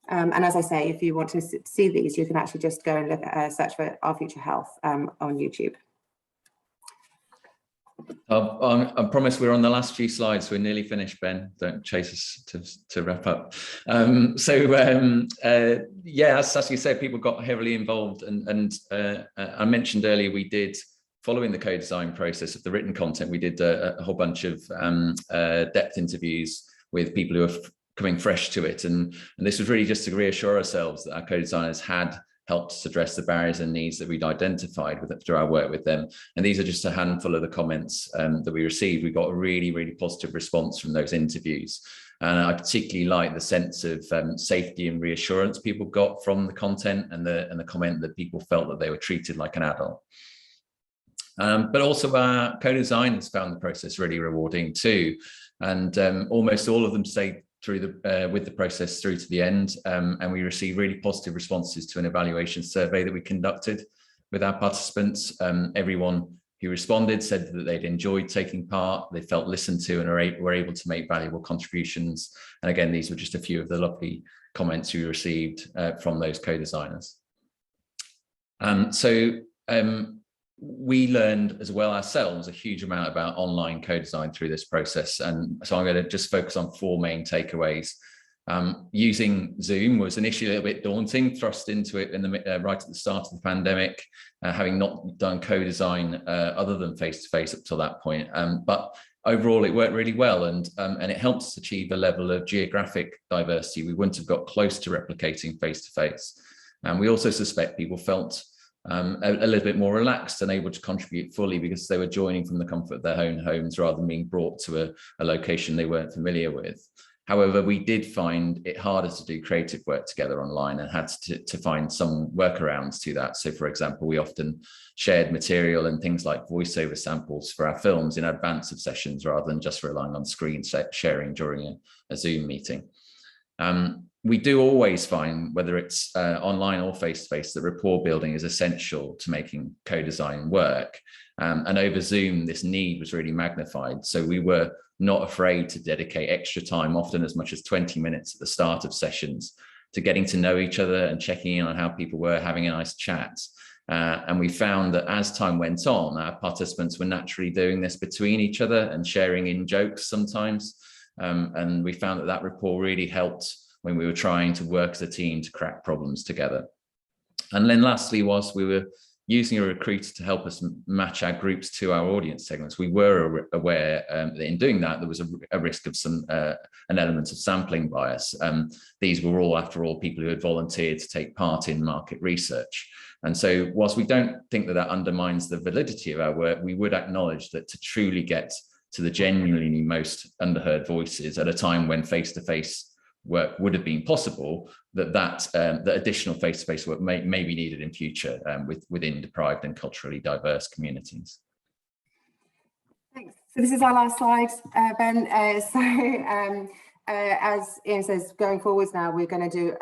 And as I say, if you want to see these, you can actually just go and look at search for Our Future Health on YouTube. I promise we're on the last few slides. We're nearly finished, Ben. Don't chase us to wrap up. Yeah, as Saskia said, people got heavily involved. And I mentioned earlier, we did, following the co-design process of the written content, we did a whole bunch of depth interviews with people who are coming fresh to it. And this was really just to reassure ourselves that our co-designers had helped us address the barriers and needs that we'd identified through our work with them. And these are just a handful of the comments that we received. We got a really, really positive response from those interviews. And I particularly like the sense of safety and reassurance people got from the content, and the comment that people felt that they were treated like an adult. But also our co-designers found the process really rewarding too. And almost all of them stayed through with the process through to the end, and we received really positive responses to an evaluation survey that we conducted with our participants. Everyone who responded said that they'd enjoyed taking part, they felt listened to, and were able to make valuable contributions. And again, these were just a few of the lovely comments we received from those co-designers. We learned as well ourselves a huge amount about online co-design through this process. And so I'm going to just focus on 4 main takeaways. Using Zoom was initially a little bit daunting, thrust into it in the right at the start of the pandemic, having not done co-design other than face-to-face up till that point. But overall, it worked really well, and it helped us achieve a level of geographic diversity we wouldn't have got close to replicating face-to-face. And we also suspect people felt a little bit more relaxed and able to contribute fully because they were joining from the comfort of their own homes rather than being brought to a location they weren't familiar with. However, we did find it harder to do creative work together online and had to find some workarounds to that. So, for example, we often shared material and things like voiceover samples for our films in advance of sessions rather than just relying on screen sharing during a Zoom meeting. We do always find, whether it's online or face-to-face, that rapport building is essential to making co-design work. And over Zoom, this need was really magnified. So we were not afraid to dedicate extra time, often as much as 20 minutes at the start of sessions, to getting to know each other and checking in on how people were, having a nice chat. And we found that as time went on, our participants were naturally doing this between each other and sharing in jokes sometimes. And we found that that rapport really helped when we were trying to work as a team to crack problems together. And then lastly, whilst we were using a recruiter to help us match our groups to our audience segments, we were aware that in doing that, there was a risk of an element of sampling bias. These were all, after all, people who had volunteered to take part in market research. And so whilst we don't think that that undermines the validity of our work, we would acknowledge that to truly get to the genuinely most underheard voices at a time when face-to-face work would have been possible, that additional face-to-face work may be needed in future within deprived and culturally diverse communities. Thanks. So this is our last slide, Ben. As Ian says, going forwards now, we're going to do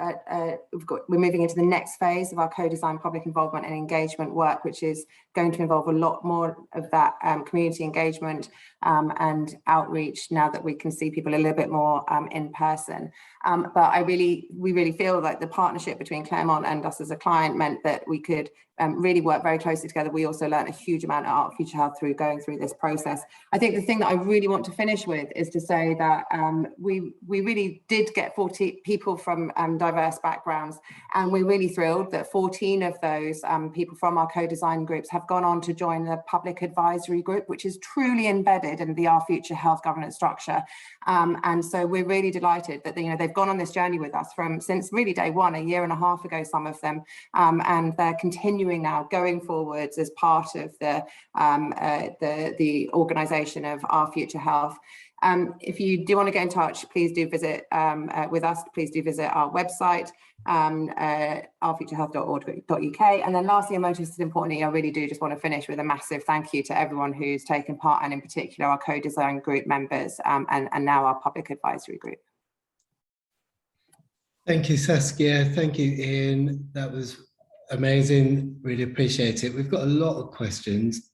we're moving into the next phase of our co-design public involvement and engagement work, which is going to involve a lot more of that community engagement and outreach now that we can see people a little bit more in person. But we really feel like the partnership between Claremont and us as a client meant that we could really work very closely together. We also learned a huge amount at Art Future Health through going through this process. I think the thing that I really want to finish with is to say that we really did get 40 people from diverse backgrounds, and we're really thrilled that 14 of those people from our co-design groups have gone on to join the public advisory group, which is truly embedded in the Our Future Health governance structure. And so we're really delighted that they've gone on this journey with us since really day one, a year and a half ago, some of them, and they're continuing now going forwards as part of the organisation of Our Future Health. If you do want to get in touch, please do visit with us. Please do visit our website, ourfuturehealth.org.uk. And then lastly, and most importantly, I really do just want to finish with a massive thank you to everyone who's taken part, and in particular our co-design group members and now our public advisory group. Thank you, Saskia. Thank you, Ian. That was amazing. Really appreciate it. We've got a lot of questions.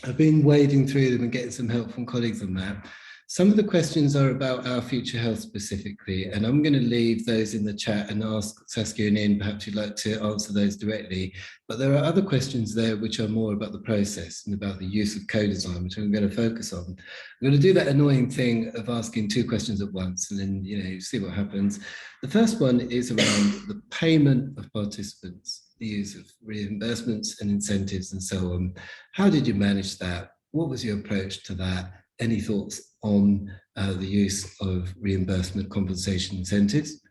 I've been wading through them and getting some help from colleagues on that. Some of the questions are about Our Future Health specifically, and I'm going to leave those in the chat and ask Saskia and Ian, perhaps you'd like to answer those directly. But there are other questions there which are more about the process and about the use of co-design, which I'm going to focus on. I'm going to do that annoying thing of asking two questions at once and then, see what happens. The first one is around the payment of participants, the use of reimbursements and incentives and so on. How did you manage that? What was your approach to that? Any thoughts on the use of reimbursement, compensation, incentives?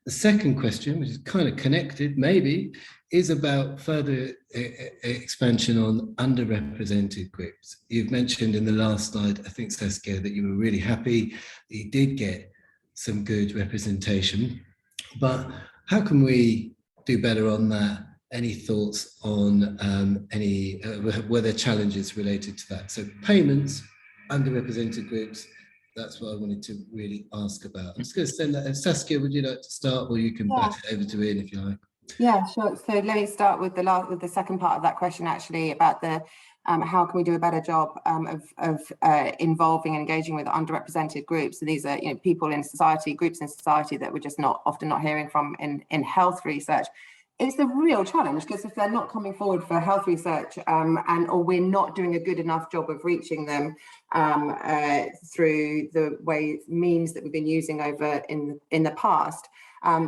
The second question, which is kind of connected, maybe, is about further expansion on underrepresented groups. You've mentioned in the last slide, I think, Saskia, that you were really happy that you did get some good representation, but how can we do better on that? Any thoughts on were there challenges related to that? So payments, underrepresented groups, that's what I wanted to really ask about. I'm just going to send that. Saskia, would you like to start, or you can bat it over to Ian if you like? Yeah, sure. So let me start with the second part of that question, actually, about the how can we do a better job of involving and engaging with underrepresented groups. So these are people in society, groups in society that we're just often not hearing from in health research. It's a real challenge, because if they're not coming forward for health research or we're not doing a good enough job of reaching them, through the means that we've been using over in the past,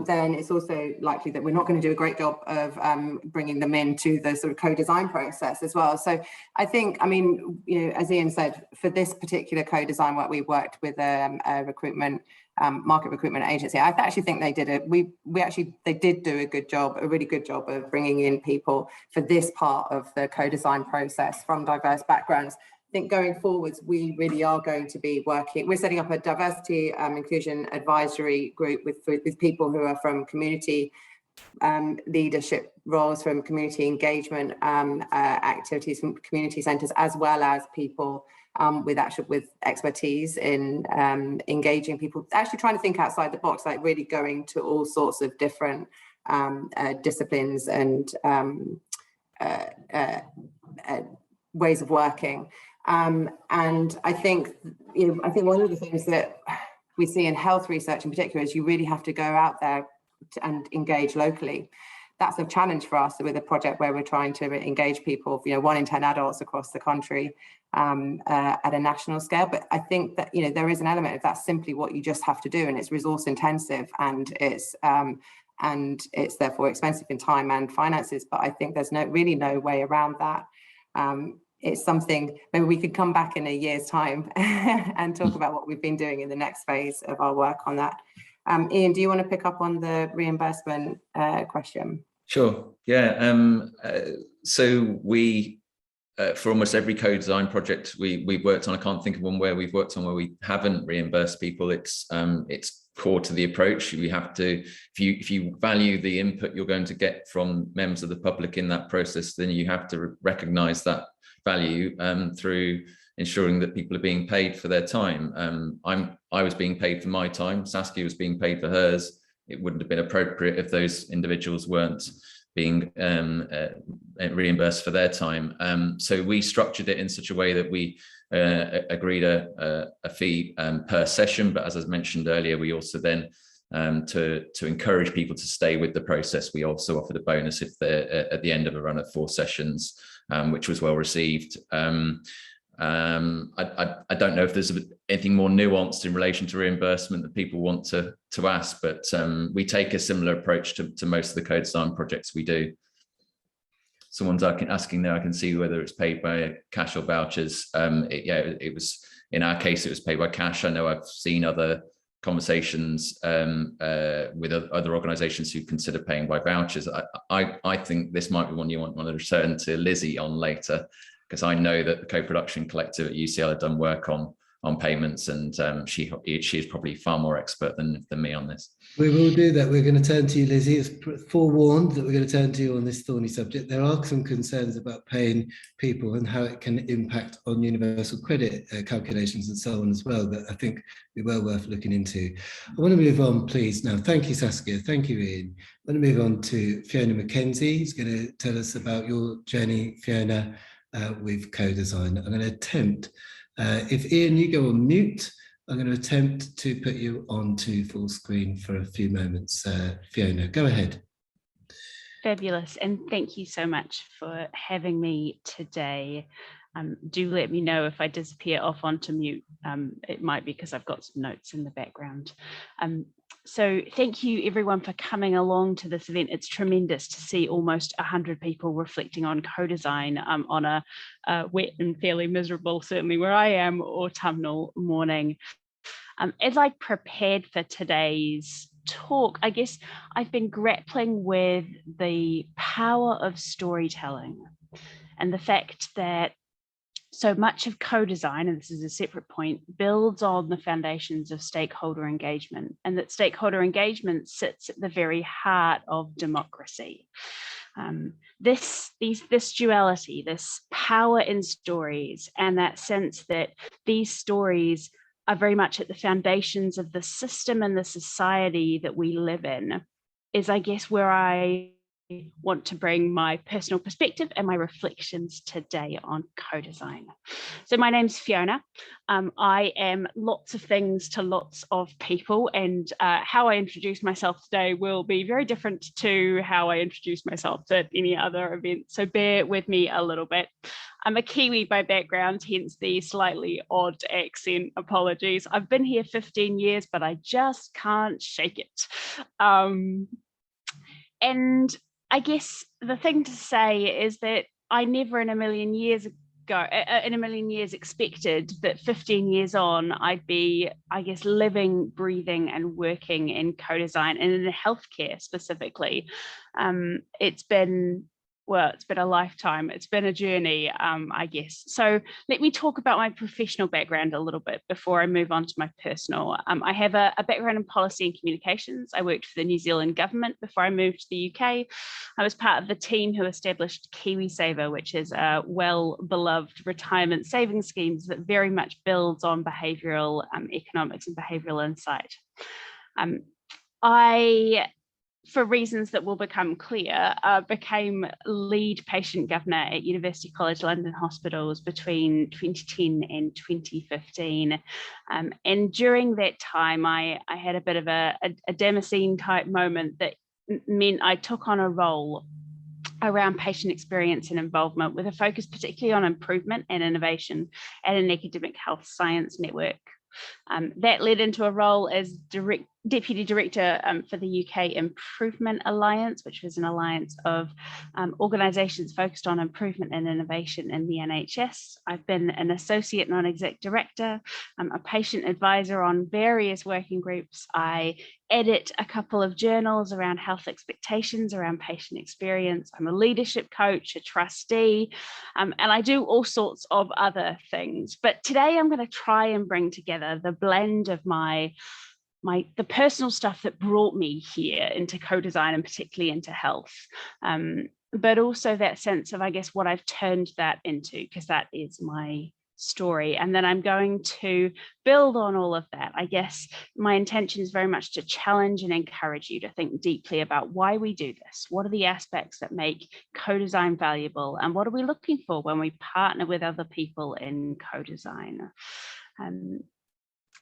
then it's also likely that we're not going to do a great job of bringing them into the sort of co-design process as well. So I think, I mean, you know, as Ian said, for this particular co-design work, we worked with a recruitment market recruitment agency. I actually think they did they did do a good job, a really good job of bringing in people for this part of the co-design process from diverse backgrounds. I think going forwards, we really are going to be we're setting up a diversity inclusion advisory group with people who are from community leadership roles, from community engagement activities, from community centres, as well as people with expertise in engaging people, actually trying to think outside the box, like really going to all sorts of different disciplines and ways of working. And I think, you know, I think one of the things that we see in health research in particular is you really have to go out there and engage locally. That's a challenge for us with a project where we're trying to engage people, you know, 1 in 10 adults across the country at a national scale. But I think that, you know, there is an element of that's simply what you just have to do, and it's resource intensive, and it's therefore expensive in time and finances. But I think there's really no way around that. It's something maybe we could come back in a year's time and talk about what we've been doing in the next phase of our work on that. Ian, do you want to pick up on the reimbursement question? Sure. Yeah. So we, for almost every co-design project we've worked on, I can't think of one where we've worked on where we haven't reimbursed people. It's core to the approach. We have to, if you value the input you're going to get from members of the public in that process, then you have to recognise that value through ensuring that people are being paid for their time. I was being paid for my time. Saskia was being paid for hers. It wouldn't have been appropriate if those individuals weren't being reimbursed for their time. So we structured it in such a way that we agreed a fee per session. But as I mentioned earlier, we also then, to encourage people to stay with the process, we also offered a bonus if they're at the end of a run of 4 sessions, which was well received. I don't know if there's anything more nuanced in relation to reimbursement that people want to ask, but we take a similar approach to most of the co-design projects we do. Someone's asking there, I can see whether it's paid by cash or vouchers. It was, in our case, it was paid by cash. I know I've seen other conversations with other organisations who consider paying by vouchers. I think this might be one you want to return to Lizzie on later, because I know that the co-production collective at UCL have done work on payments, and she is probably far more expert than me on this. We will do that. We're going to turn to you, Lizzie. It's forewarned that we're going to turn to you on this thorny subject. There are some concerns about paying people and how it can impact on universal credit calculations and so on as well, that I think be well worth looking into. I want to move on, please. Now, thank you, Saskia. Thank you, Ian. I want to move on to Fiona McKenzie, who's going to tell us about your journey, Fiona, with co-design. I'm going to attempt, if Ian, you go on mute, I'm going to attempt to put you onto full screen for a few moments. Fiona, go ahead. Fabulous, and thank you so much for having me today. Do let me know if I disappear off onto mute. It might be because I've got some notes in the background. So thank you everyone for coming along to this event. It's tremendous to see almost 100 people reflecting on co-design on a wet and fairly miserable, certainly where I am, autumnal morning. As I prepared for today's talk, I guess I've been grappling with the power of storytelling and the fact that so much of co-design, and this is a separate point, builds on the foundations of stakeholder engagement, and that stakeholder engagement sits at the very heart of democracy. This duality, this power in stories, and that sense that these stories are very much at the foundations of the system and the society that we live in, is, I guess, where I want to bring my personal perspective and my reflections today on co-design. So my name's Fiona. I am lots of things to lots of people, and how I introduce myself today will be very different to how I introduce myself at any other event. So bear with me a little bit. I'm a Kiwi by background, hence the slightly odd accent. Apologies. I've been here 15 years, but I just can't shake it. And I guess the thing to say is that I never in a million years expected that 15 years on, I'd be, I guess, living, breathing and working in co-design and in healthcare specifically. It's been a lifetime. It's been a journey, I guess. So let me talk about my professional background a little bit before I move on to my personal. I have a background in policy and communications. I worked for the New Zealand government before I moved to the UK. I was part of the team who established KiwiSaver, which is a well-beloved retirement savings schemes that very much builds on behavioural economics and behavioural insight. For reasons that will become clear, became lead patient governor at University College London Hospitals between 2010 and 2015. And during that time, I had a bit of a Damascene type moment that meant I took on a role around patient experience and involvement with a focus particularly on improvement and innovation at an academic health science network. That led into a role as Deputy Director for the UK Improvement Alliance, which was an alliance of organisations focused on improvement and innovation in the NHS. I've been an Associate Non-Exec Director, a patient advisor on various working groups. I edit a couple of journals around health expectations, around patient experience. I'm a leadership coach, a trustee, and I do all sorts of other things. But today I'm going to try and bring together the blend of the personal stuff that brought me here into co-design and particularly into health, but also that sense of, I guess, what I've turned that into, because that is my story. And then I'm going to build on all of that. I guess my intention is very much to challenge and encourage you to think deeply about why we do this. What are the aspects that make co-design valuable? And what are we looking for when we partner with other people in co-design?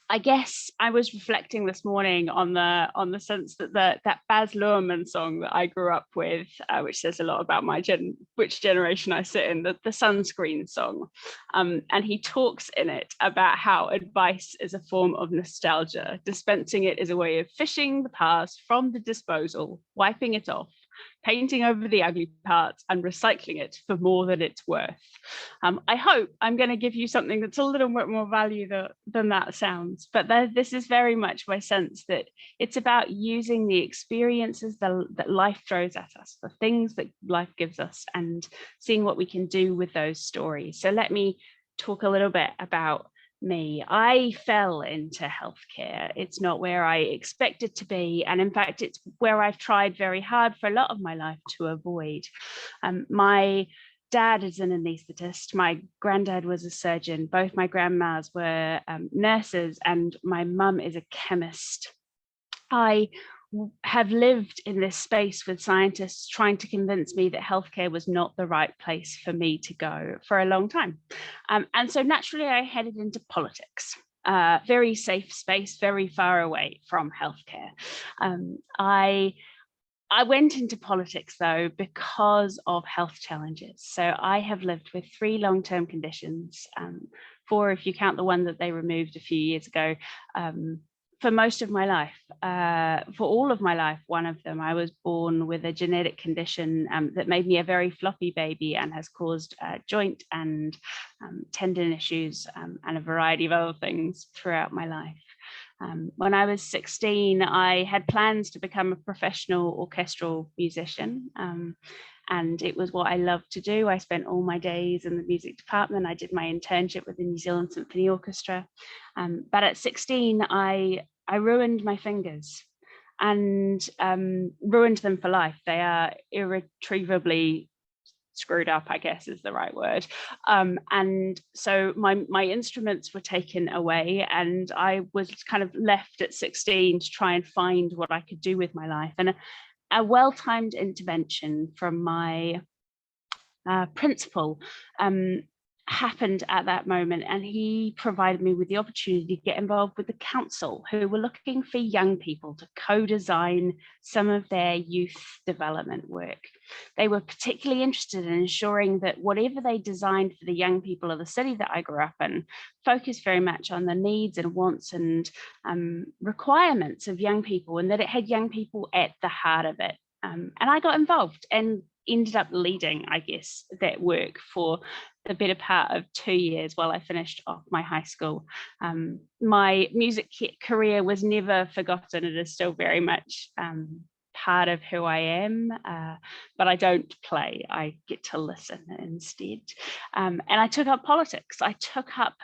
I guess I was reflecting this morning on the sense that that Baz Luhrmann song that I grew up with, which says a lot about which generation I sit in, the sunscreen song, and he talks in it about how advice is a form of nostalgia. Dispensing it is a way of fishing the past from the disposal, wiping it off, painting over the ugly parts and recycling it for more than it's worth. I hope I'm going to give you something that's a little bit more value than that sounds, but this is very much my sense that it's about using the experiences that life throws at us, the things that life gives us, and seeing what we can do with those stories. So let me talk a little bit about me. I fell into healthcare. It's not where I expected to be. And in fact, it's where I've tried very hard for a lot of my life to avoid. My dad is an anaesthetist. My granddad was a surgeon. Both my grandmas were nurses, and my mum is a chemist. I have lived in this space with scientists trying to convince me that healthcare was not the right place for me to go for a long time. And so naturally I headed into politics, very safe space, very far away from healthcare. I went into politics though because of health challenges. So I have lived with 3 long-term conditions, 4 if you count the one that they removed a few years ago, for most of my life. For all of my life, one of them, I was born with a genetic condition that made me a very floppy baby and has caused joint and tendon issues and a variety of other things throughout my life. When I was 16, I had plans to become a professional orchestral musician. And it was what I loved to do. I spent all my days in the music department. I did my internship with the New Zealand Symphony Orchestra. But at 16, I ruined my fingers and ruined them for life. They are irretrievably screwed up, I guess is the right word. And so my instruments were taken away, and I was kind of left at 16 to try and find what I could do with my life. And a well-timed intervention from my principal happened at that moment, and he provided me with the opportunity to get involved with the council, who were looking for young people to co-design some of their youth development work. They were particularly interested in ensuring that whatever they designed for the young people of the city that I grew up in focused very much on the needs and wants and requirements of young people, and that it had young people at the heart of it. And I got involved and ended up leading, I guess, that work for the better part of 2 years while I finished off my high school. My music career was never forgotten. It is still very much part of who I am, but I don't play. I get to listen instead. And I took up politics. I took up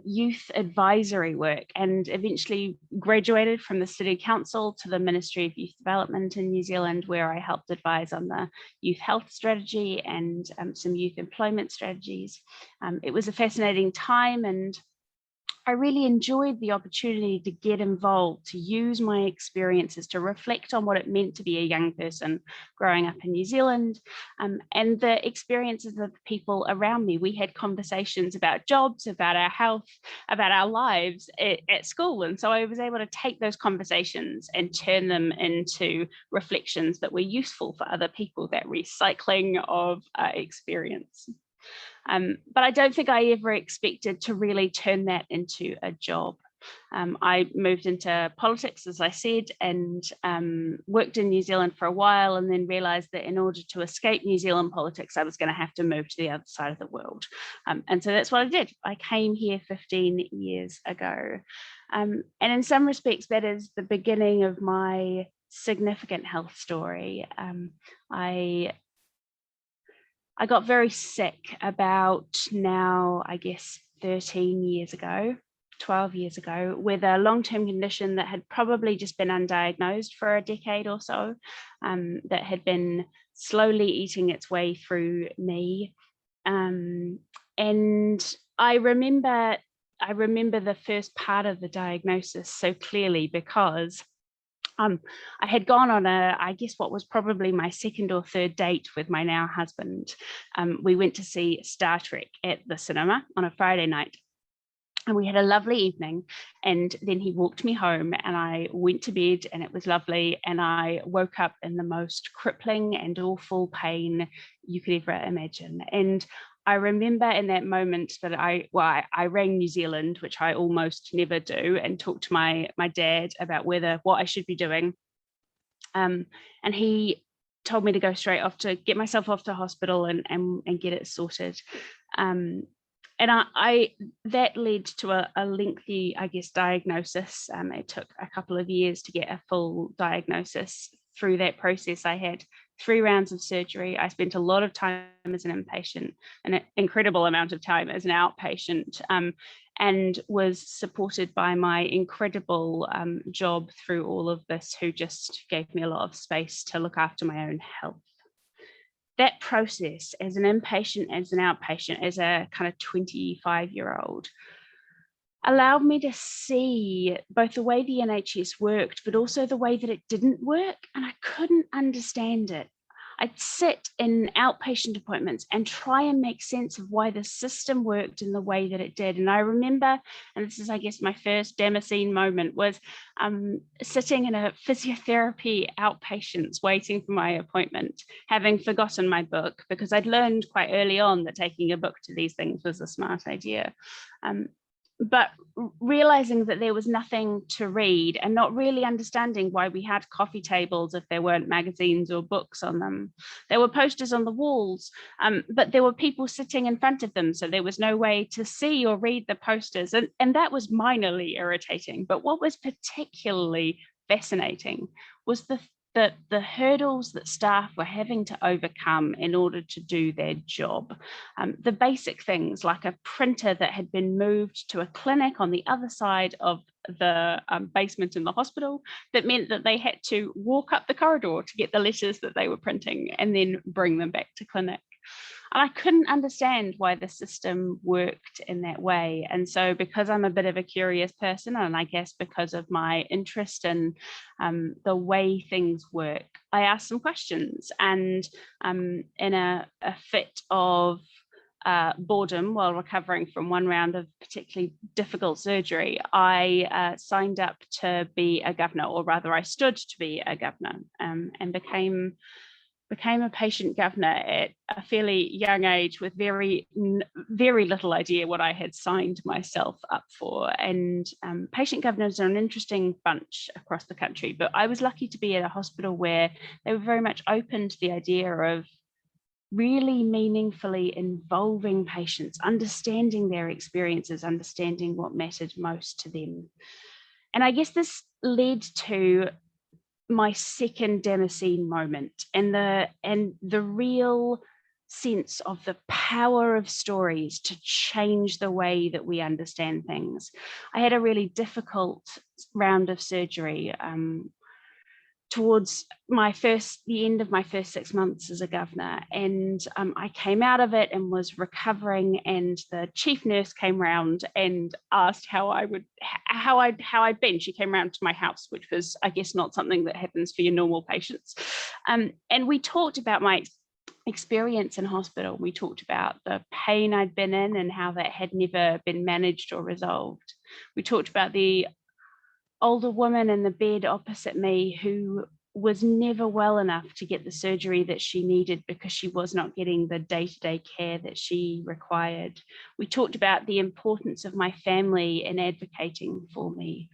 youth advisory work and eventually graduated from the City Council to the Ministry of Youth Development in New Zealand, where I helped advise on the youth health strategy and some youth employment strategies. It was a fascinating time, and I really enjoyed the opportunity to get involved, to use my experiences to reflect on what it meant to be a young person growing up in New Zealand, and the experiences of the people around me. We had conversations about jobs, about our health, about our lives at school. And so I was able to take those conversations and turn them into reflections that were useful for other people, that recycling of experience. But I don't think I ever expected to really turn that into a job. I moved into politics, as I said, and worked in New Zealand for a while, and then realised that in order to escape New Zealand politics, I was going to have to move to the other side of the world. And so that's what I did. I came here 15 years ago. And in some respects, that is the beginning of my significant health story. I got very sick about now, I guess, 13 years ago, 12 years ago, with a long-term condition that had probably just been undiagnosed for a decade or so, that had been slowly eating its way through me. And I remember the first part of the diagnosis so clearly, because I had gone on I guess what was probably my second or third date with my now husband. We went to see Star Trek at the cinema on a Friday night, and we had a lovely evening. And then he walked me home, and I went to bed, and it was lovely. And I woke up in the most crippling and awful pain you could ever imagine. And I remember in that moment that I rang New Zealand, which I almost never do, and talked to my dad about what I should be doing. And he told me to go straight off to get myself off to hospital and get it sorted. And that led to a lengthy, I guess, diagnosis. It took a couple of years to get a full diagnosis. Through that process, I had 3 rounds of surgery. I spent a lot of time as an inpatient, an incredible amount of time as an outpatient, and was supported by my incredible job through all of this, who just gave me a lot of space to look after my own health. That process as an inpatient, as an outpatient, as a kind of 25-year-old, allowed me to see both the way the NHS worked, but also the way that it didn't work, and I couldn't understand it. I'd sit in outpatient appointments and try and make sense of why the system worked in the way that it did. And I remember, and this is, I guess, my first Damascene moment, was sitting in a physiotherapy outpatients waiting for my appointment, having forgotten my book, because I'd learned quite early on that taking a book to these things was a smart idea. But realizing that there was nothing to read, and not really understanding why we had coffee tables if there weren't magazines or books on them. There were posters on the walls, but there were people sitting in front of them, so there was no way to see or read the posters, and that was minorly irritating. But what was particularly fascinating was the hurdles that staff were having to overcome in order to do their job. The basic things like a printer that had been moved to a clinic on the other side of the basement in the hospital, that meant that they had to walk up the corridor to get the letters that they were printing and then bring them back to clinic. And I couldn't understand why the system worked in that way. And so because I'm a bit of a curious person, and I guess because of my interest in the way things work, I asked some questions. And in a fit of boredom while recovering from one round of particularly difficult surgery, I signed up to be a governor, or rather I stood to be a governor, and became a patient governor at a fairly young age with very little idea what I had signed myself up for. And patient governors are an interesting bunch across the country, but I was lucky to be at a hospital where they were very much open to the idea of really meaningfully involving patients, understanding their experiences, understanding what mattered most to them. And I guess this led to my second Damascene moment, and the real sense of the power of stories to change the way that we understand things. I had a really difficult round of surgery towards the end of my first 6 months as a governor, and I came out of it and was recovering, and the chief nurse came round and asked how I'd been. She came round to my house, which was, I guess, not something that happens for your normal patients, and we talked about my experience in hospital. We talked about the pain I'd been in and how that had never been managed or resolved. We talked about the older woman in the bed opposite me who was never well enough to get the surgery that she needed because she was not getting the day-to-day care that she required. We talked about the importance of my family in advocating for me.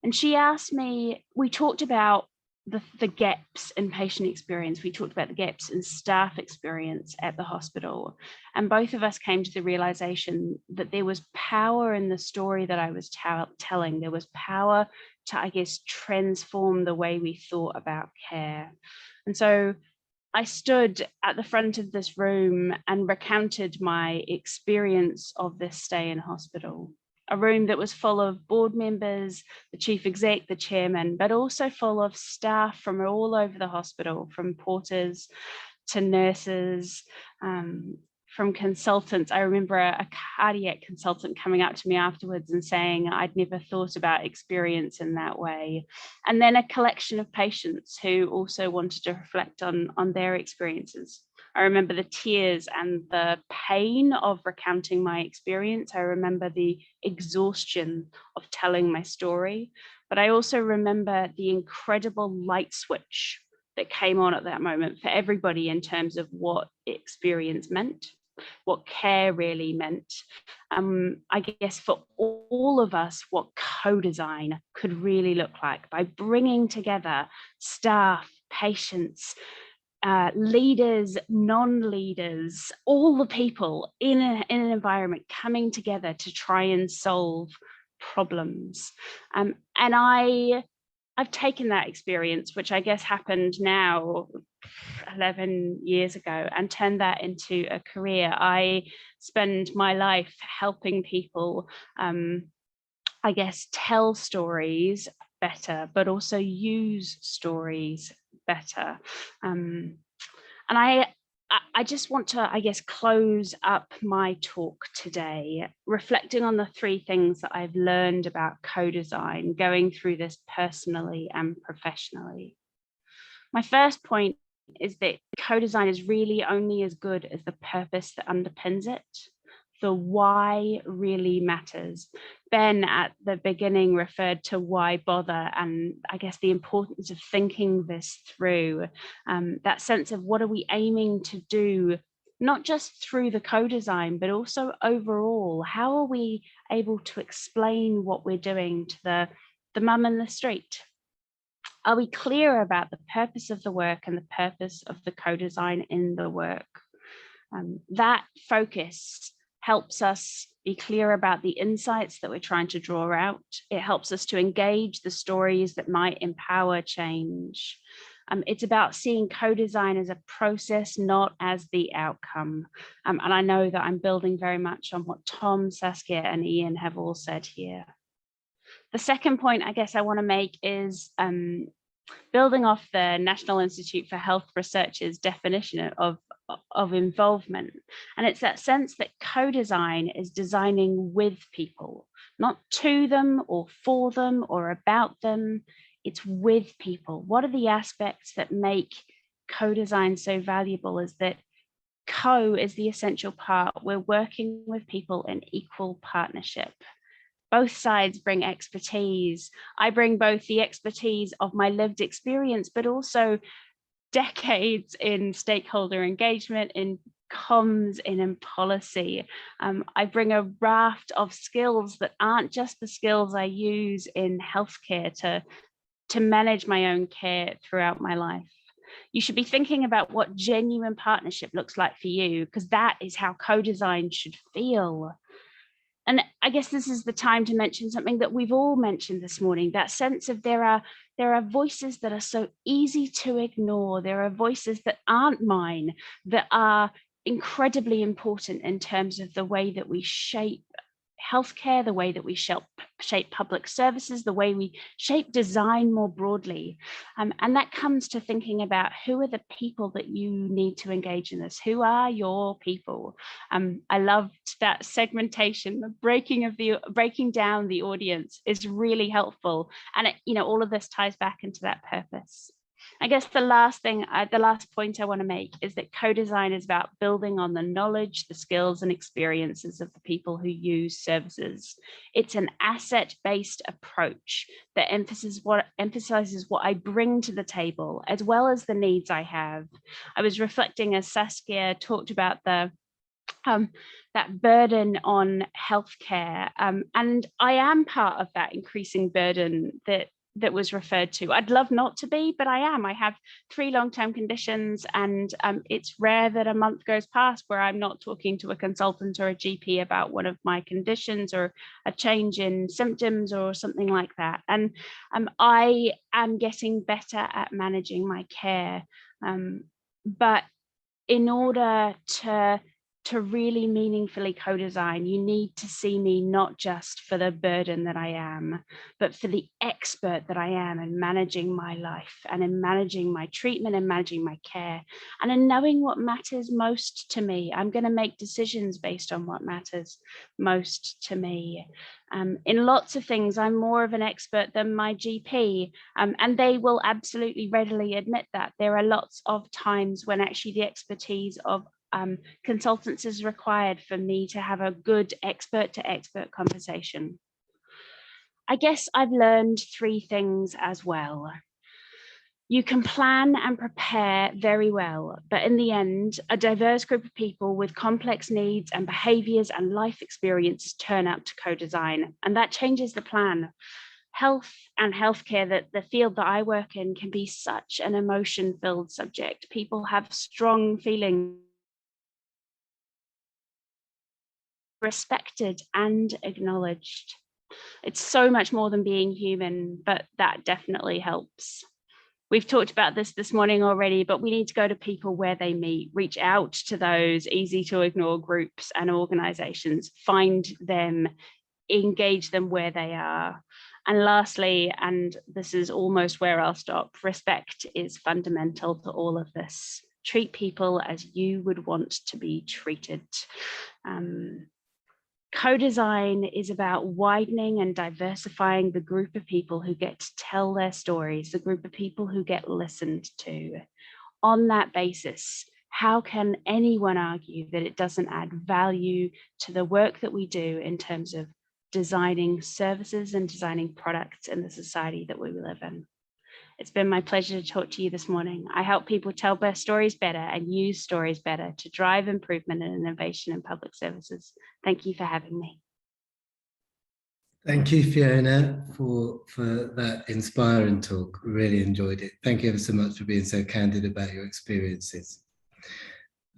And she asked me, we talked about the gaps in patient experience. We talked about the gaps in staff experience at the hospital. And both of us came to the realization that there was power in the story that I was telling. There was power to, I guess, transform the way we thought about care. And so I stood at the front of this room and recounted my experience of this stay in hospital. A room that was full of board members, the chief exec, the chairman, but also full of staff from all over the hospital, from porters to nurses, from consultants. I remember a cardiac consultant coming up to me afterwards and saying, I'd never thought about experience in that way. And then a collection of patients who also wanted to reflect on their experiences. I remember the tears and the pain of recounting my experience. I remember the exhaustion of telling my story, but I also remember the incredible light switch that came on at that moment for everybody in terms of what experience meant, what care really meant. I guess for all of us, what co-design could really look like by bringing together staff, patients, leaders, non-leaders, all the people in an environment coming together to try and solve problems. And I've taken that experience, which I guess happened now 11 years ago, and turned that into a career. I spend my life helping people, I guess, tell stories better, but also use stories better. And I just want to, I guess, close up my talk today, reflecting on the three things that I've learned about co-design, going through this personally and professionally. My first point is that co-design is really only as good as the purpose that underpins it. The why really matters. Ben at the beginning referred to why bother, and I guess the importance of thinking this through, that sense of what are we aiming to do, not just through the co-design, but also overall. How are we able to explain what we're doing to the mum in the street? Are we clear about the purpose of the work and the purpose of the co-design in the work? That focus helps us be clear about the insights that we're trying to draw out. It helps us to engage the stories that might empower change. It's about seeing co-design as a process, not as the outcome. And I know that I'm building very much on what Tom, Saskia, and Ian have all said here. The second point I guess I want to make is building off the National Institute for Health Research's definition of of involvement. And it's that sense that co-design is designing with people, not to them or for them or about them. It's with people. What are the aspects that make co-design so valuable? Is that co is the essential part. We're working with people in equal partnership. Both sides bring expertise. I bring both the expertise of my lived experience, but also decades in stakeholder engagement, in comms, in policy. I bring a raft of skills that aren't just the skills I use in healthcare to manage my own care throughout my life. You should be thinking about what genuine partnership looks like for you, because that is how co-design should feel. And I guess this is the time to mention something that we've all mentioned this morning, that sense of there are voices that are so easy to ignore. There are voices that aren't mine, that are incredibly important in terms of the way that we shape healthcare, the way that we shape public services, the way we shape design more broadly. And that comes to thinking about who are the people that you need to engage in this? Who are your people? I loved that segmentation, the breaking down the audience is really helpful. And all of this ties back into that purpose. I guess the last point I want to make is that co-design is about building on the knowledge, the skills and experiences of the people who use services. It's an asset-based approach that emphasizes what I bring to the table, as well as the needs I have. I was reflecting as Saskia talked about that burden on healthcare, and I am part of that increasing burden that was referred to. I'd love not to be, but I am. I have 3 long-term conditions, and it's rare that a month goes past where I'm not talking to a consultant or a GP about one of my conditions or a change in symptoms or something like that. And I am getting better at managing my care. But in order to really meaningfully co-design, you need to see me not just for the burden that I am, but for the expert that I am in managing my life and in managing my treatment and managing my care and in knowing what matters most to me. I'm going to make decisions based on what matters most to me. In lots of things, I'm more of an expert than my GP, and they will absolutely readily admit that. There are lots of times when actually the expertise of consultants is required for me to have a good expert to expert conversation. I guess I've learned 3 things as well. You can plan and prepare very well, but in the end, a diverse group of people with complex needs and behaviors and life experiences turn up to co-design, and that changes the plan. Health and healthcare, that the field that I work in, can be such an emotion-filled subject. People have strong feelings, respected and acknowledged. It's so much more than being human, but that definitely helps. We've talked about this morning already, but we need to go to people where they meet, reach out to those easy to ignore groups and organizations, find them, engage them where they are. And lastly, and this is almost where I'll stop, respect is fundamental to all of this. Treat people as you would want to be treated. Co-design is about widening and diversifying the group of people who get to tell their stories, the group of people who get listened to. On that basis, how can anyone argue that it doesn't add value to the work that we do in terms of designing services and designing products in the society that we live in? It's been my pleasure to talk to you this morning. I help people tell their stories better and use stories better to drive improvement and innovation in public services. Thank you for having me. Thank you, Fiona, for that inspiring talk. Really enjoyed it. Thank you ever so much for being so candid about your experiences.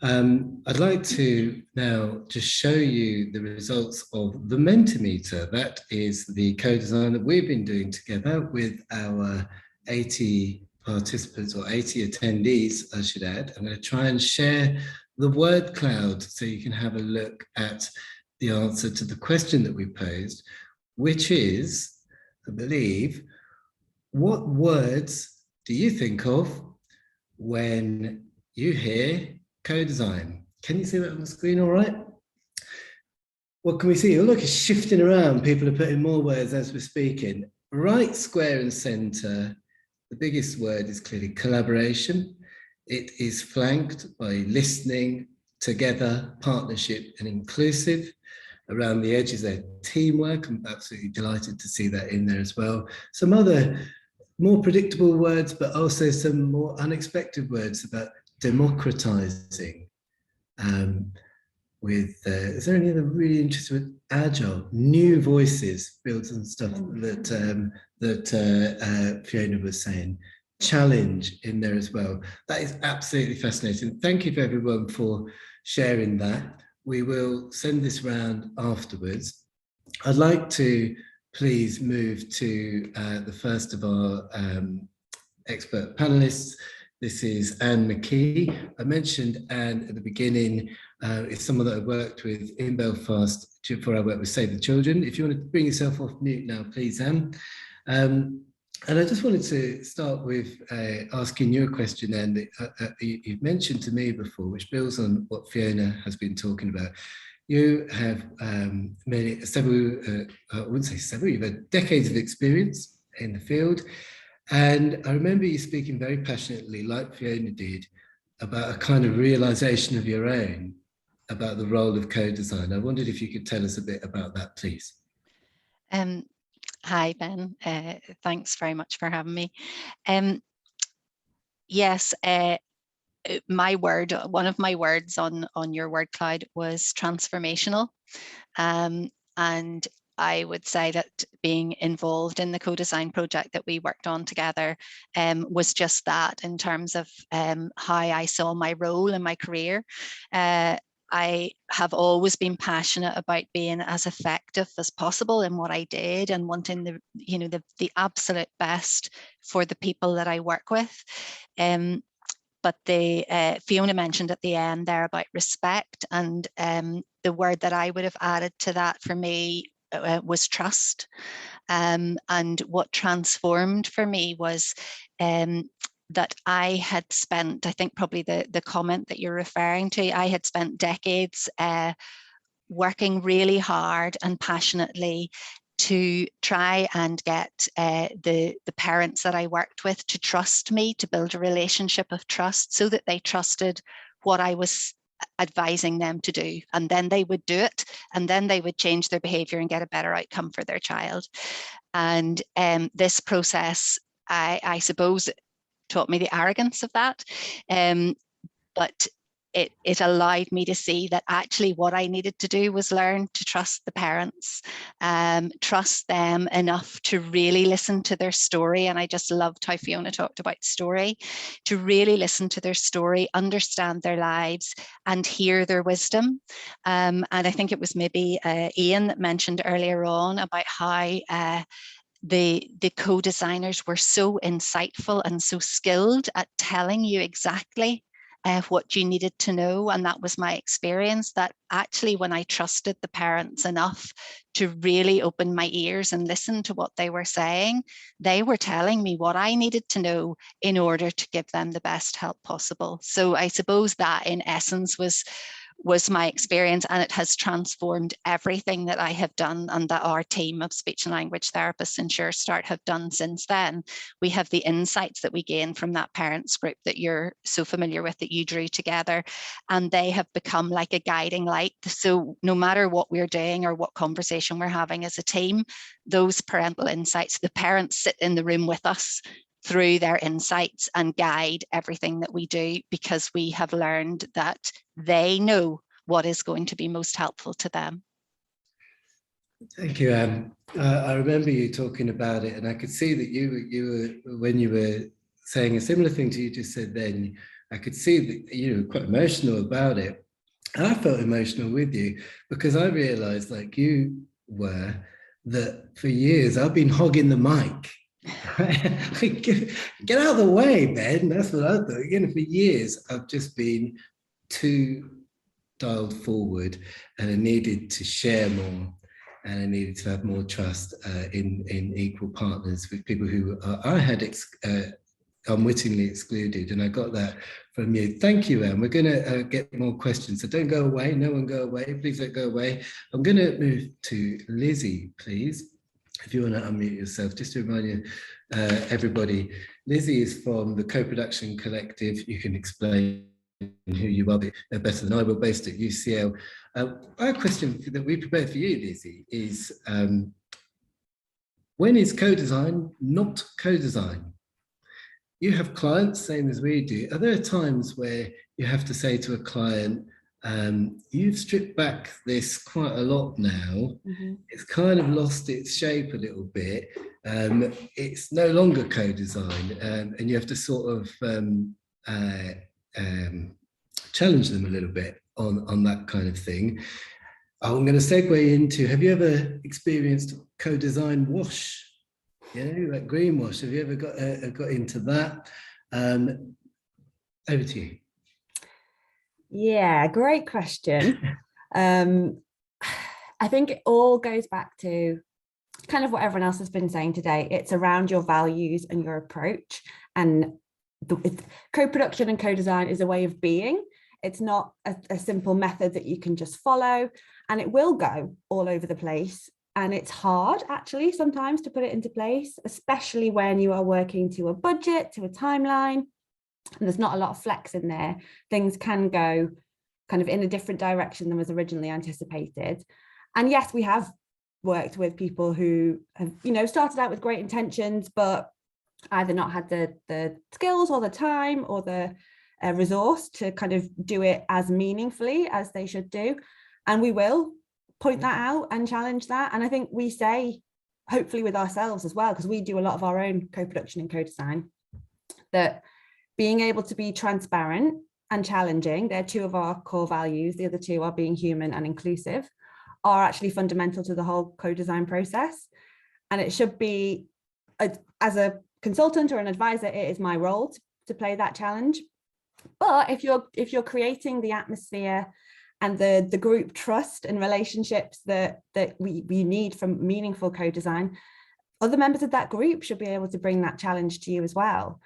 I'd like to now just show you the results of the Mentimeter. That is the co-design that we've been doing together with our 80 participants, or 80 attendees, I should add. I'm going to try and share the word cloud so you can have a look at the answer to the question that we posed, which is, I believe, what words do you think of when you hear CoDesign. Can you see that on the screen all right? What can we see? Oh, look, it's shifting around. People are putting more words as we're speaking. Right square and center, the biggest word is clearly collaboration. It is flanked by listening, together, partnership, and inclusive. Around the edges there, teamwork. I'm absolutely delighted to see that in there as well. Some other more predictable words, but also some more unexpected words about democratizing. Is there any other really interesting with agile, new voices, builds and stuff that Fiona was saying, challenge in there as well. That is absolutely fascinating. Thank you for everyone for sharing that. We will send this round afterwards. I'd like to please move to the first of our expert panelists. This is Anne McKee. I mentioned Anne at the beginning. It's someone that I worked with in Belfast for our work with Save the Children. If you want to bring yourself off mute now, please, Anne. And I just wanted to start with asking you a question, Anne, that you've mentioned to me before, which builds on what Fiona has been talking about. You have several, I wouldn't say several, you've had decades of experience in the field. And I remember you speaking very passionately, like Fiona did, about a kind of realization of your own about the role of co-design. I wondered if you could tell us a bit about that, please. Hi, Ben. Thanks very much for having me. Yes, one of my words on your word cloud was transformational. And I would say that being involved in the co-design project that we worked on together was just that in terms of how I saw my role in my career. I have always been passionate about being as effective as possible in what I did and wanting the absolute best for the people that I work with. But Fiona mentioned at the end there about respect, and the word that I would have added to that for me was trust. And what transformed for me was that I had spent, I think probably the comment that you're referring to, I had spent decades working really hard and passionately to try and get the parents that I worked with to trust me, to build a relationship of trust so that they trusted what I was advising them to do, and then they would do it, and then they would change their behavior and get a better outcome for their child. And this process, I suppose, taught me the arrogance of that, but it allowed me to see that actually what I needed to do was learn to trust the parents, trust them enough to really listen to their story. And I just loved how Fiona talked about story, to really listen to their story, understand their lives and hear their wisdom. And I think it was maybe Ian that mentioned earlier on about how the co-designers were so insightful and so skilled at telling you exactly what you needed to know. And that was my experience, that actually when I trusted the parents enough to really open my ears and listen to what they were saying, they were telling me what I needed to know in order to give them the best help possible. So I suppose that in essence was my experience, and it has transformed everything that I have done and that our team of speech and language therapists in Sure Start have done since then. We have the insights that we gain from that parents group that you're so familiar with, that you drew together, and they have become like a guiding light. So no matter what we're doing or what conversation we're having as a team, those parental insights, the parents sit in the room with us through their insights and guide everything that we do, because we have learned that they know what is going to be most helpful to them. Thank you, Anne. I remember you talking about it, and I could see that you were, when you were saying a similar thing to you just said then, I could see that you were quite emotional about it. And I felt emotional with you, because I realized, like you were, that for years I've been hogging the mic. Get out of the way, Ben. That's what I thought. Again, for years I've just been too dialed forward, and I needed to share more, and I needed to have more trust in equal partners with people who I had unwittingly excluded, and I got that from you. Thank you, Anne. We're going to get more questions, so don't go away. No one go away. Please don't go away. I'm going to move to Lizzie, please. If you want to unmute yourself, just to remind you, everybody, Lizzie is from the Co-Production Collective. You can explain who you are better than I will, based at UCL. Our question that we prepared for you, Lizzie, is when is co-design not co-design? You have clients, same as we do. Are there times where you have to say to a client, you've stripped back this quite a lot now. It's kind of lost its shape a little bit. It's no longer co-design, and you have to sort of challenge them a little bit on that kind of thing. I'm going to segue into, have you ever experienced co-design wash? You know, like greenwash. Have you ever got into that? Over to you. Yeah, great question. I think it all goes back to kind of what everyone else has been saying today. It's around your values and your approach. And co-production and co-design is a way of being. It's not a simple method that you can just follow, and it will go all over the place. And it's hard, actually, sometimes to put it into place, especially when you are working to a budget, to a timeline, and there's not a lot of flex in there. Things can go kind of in a different direction than was originally anticipated. And yes, we have worked with people who have, you know, started out with great intentions, but either not had the skills or the time or the resource to kind of do it as meaningfully as they should do. And we will point that out and challenge that. And I think we say, hopefully with ourselves as well, because we do a lot of our own co-production and co-design, that being able to be transparent and challenging, they're two of our core values. The other two are being human and inclusive, are actually fundamental to the whole co-design process. And it should be, as a consultant or an advisor, it is my role to play that challenge. But if you're creating the atmosphere and the group trust and relationships that we need from meaningful co-design, other members of that group should be able to bring that challenge to you as well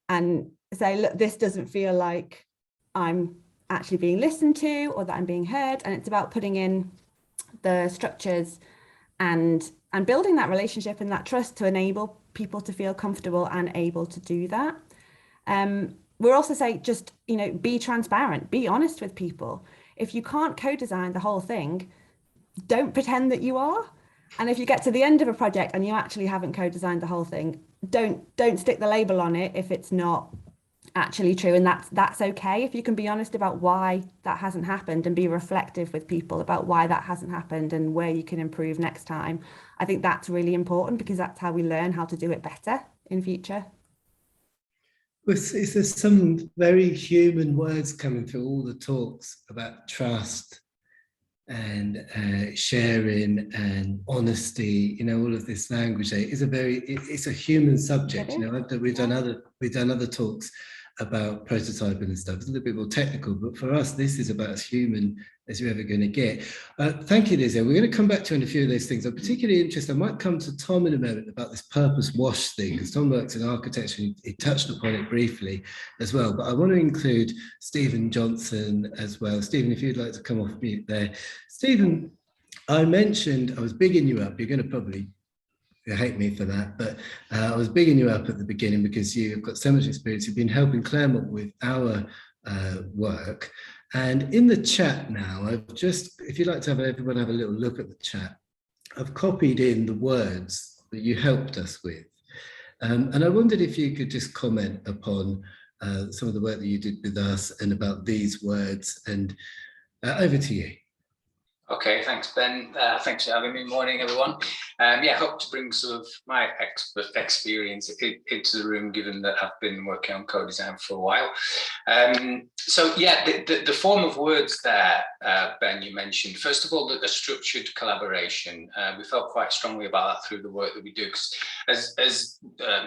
and say, look, this doesn't feel like I'm actually being listened to or that I'm being heard. And it's about putting in the structures and building that relationship and that trust to enable people to feel comfortable and able to do that. We're also saying, just, you know, be transparent, be honest with people. If you can't co-design the whole thing, don't pretend that you are. And if you get to the end of a project and you actually haven't co-designed the whole thing, don't stick the label on it if it's not actually true. And that's okay. If you can be honest about why that hasn't happened and be reflective with people about why that hasn't happened and where you can improve next time, I think that's really important, because that's how we learn how to do it better in future. There's some very human words coming through all the talks about trust and sharing and honesty. You know, all of this language is it's a human subject. You know, we've done other talks about prototyping and stuff. It's a little bit more technical, but for us, this is about as human as you're ever going to get. Thank you, Lizzie. We're going to come back to you on a few of those things. I'm particularly interested, I might come to Tom in a moment about this purpose wash thing, because Tom works in architecture and he touched upon it briefly as well. But I want to include Stephen Johnson as well. Stephen, if you'd like to come off mute there. Stephen, I mentioned, I was bigging you up. You're going to probably hate me for that, but I was bigging you up at the beginning because you've got so much experience. You've been helping Claremont with our work. And in the chat now, I've just, if you'd like to have everyone have a little look at the chat, I've copied in the words that you helped us with. And I wondered if you could just comment upon some of the work that you did with us and about these words, and over to you. Okay, thanks, Ben. Thanks for having me. Morning, everyone. Yeah, hope to bring some of my experience into the room, given that I've been working on co-design for a while. So yeah, the form of words there, Ben, you mentioned, first of all, the structured collaboration. We felt quite strongly about that through the work that we do, because as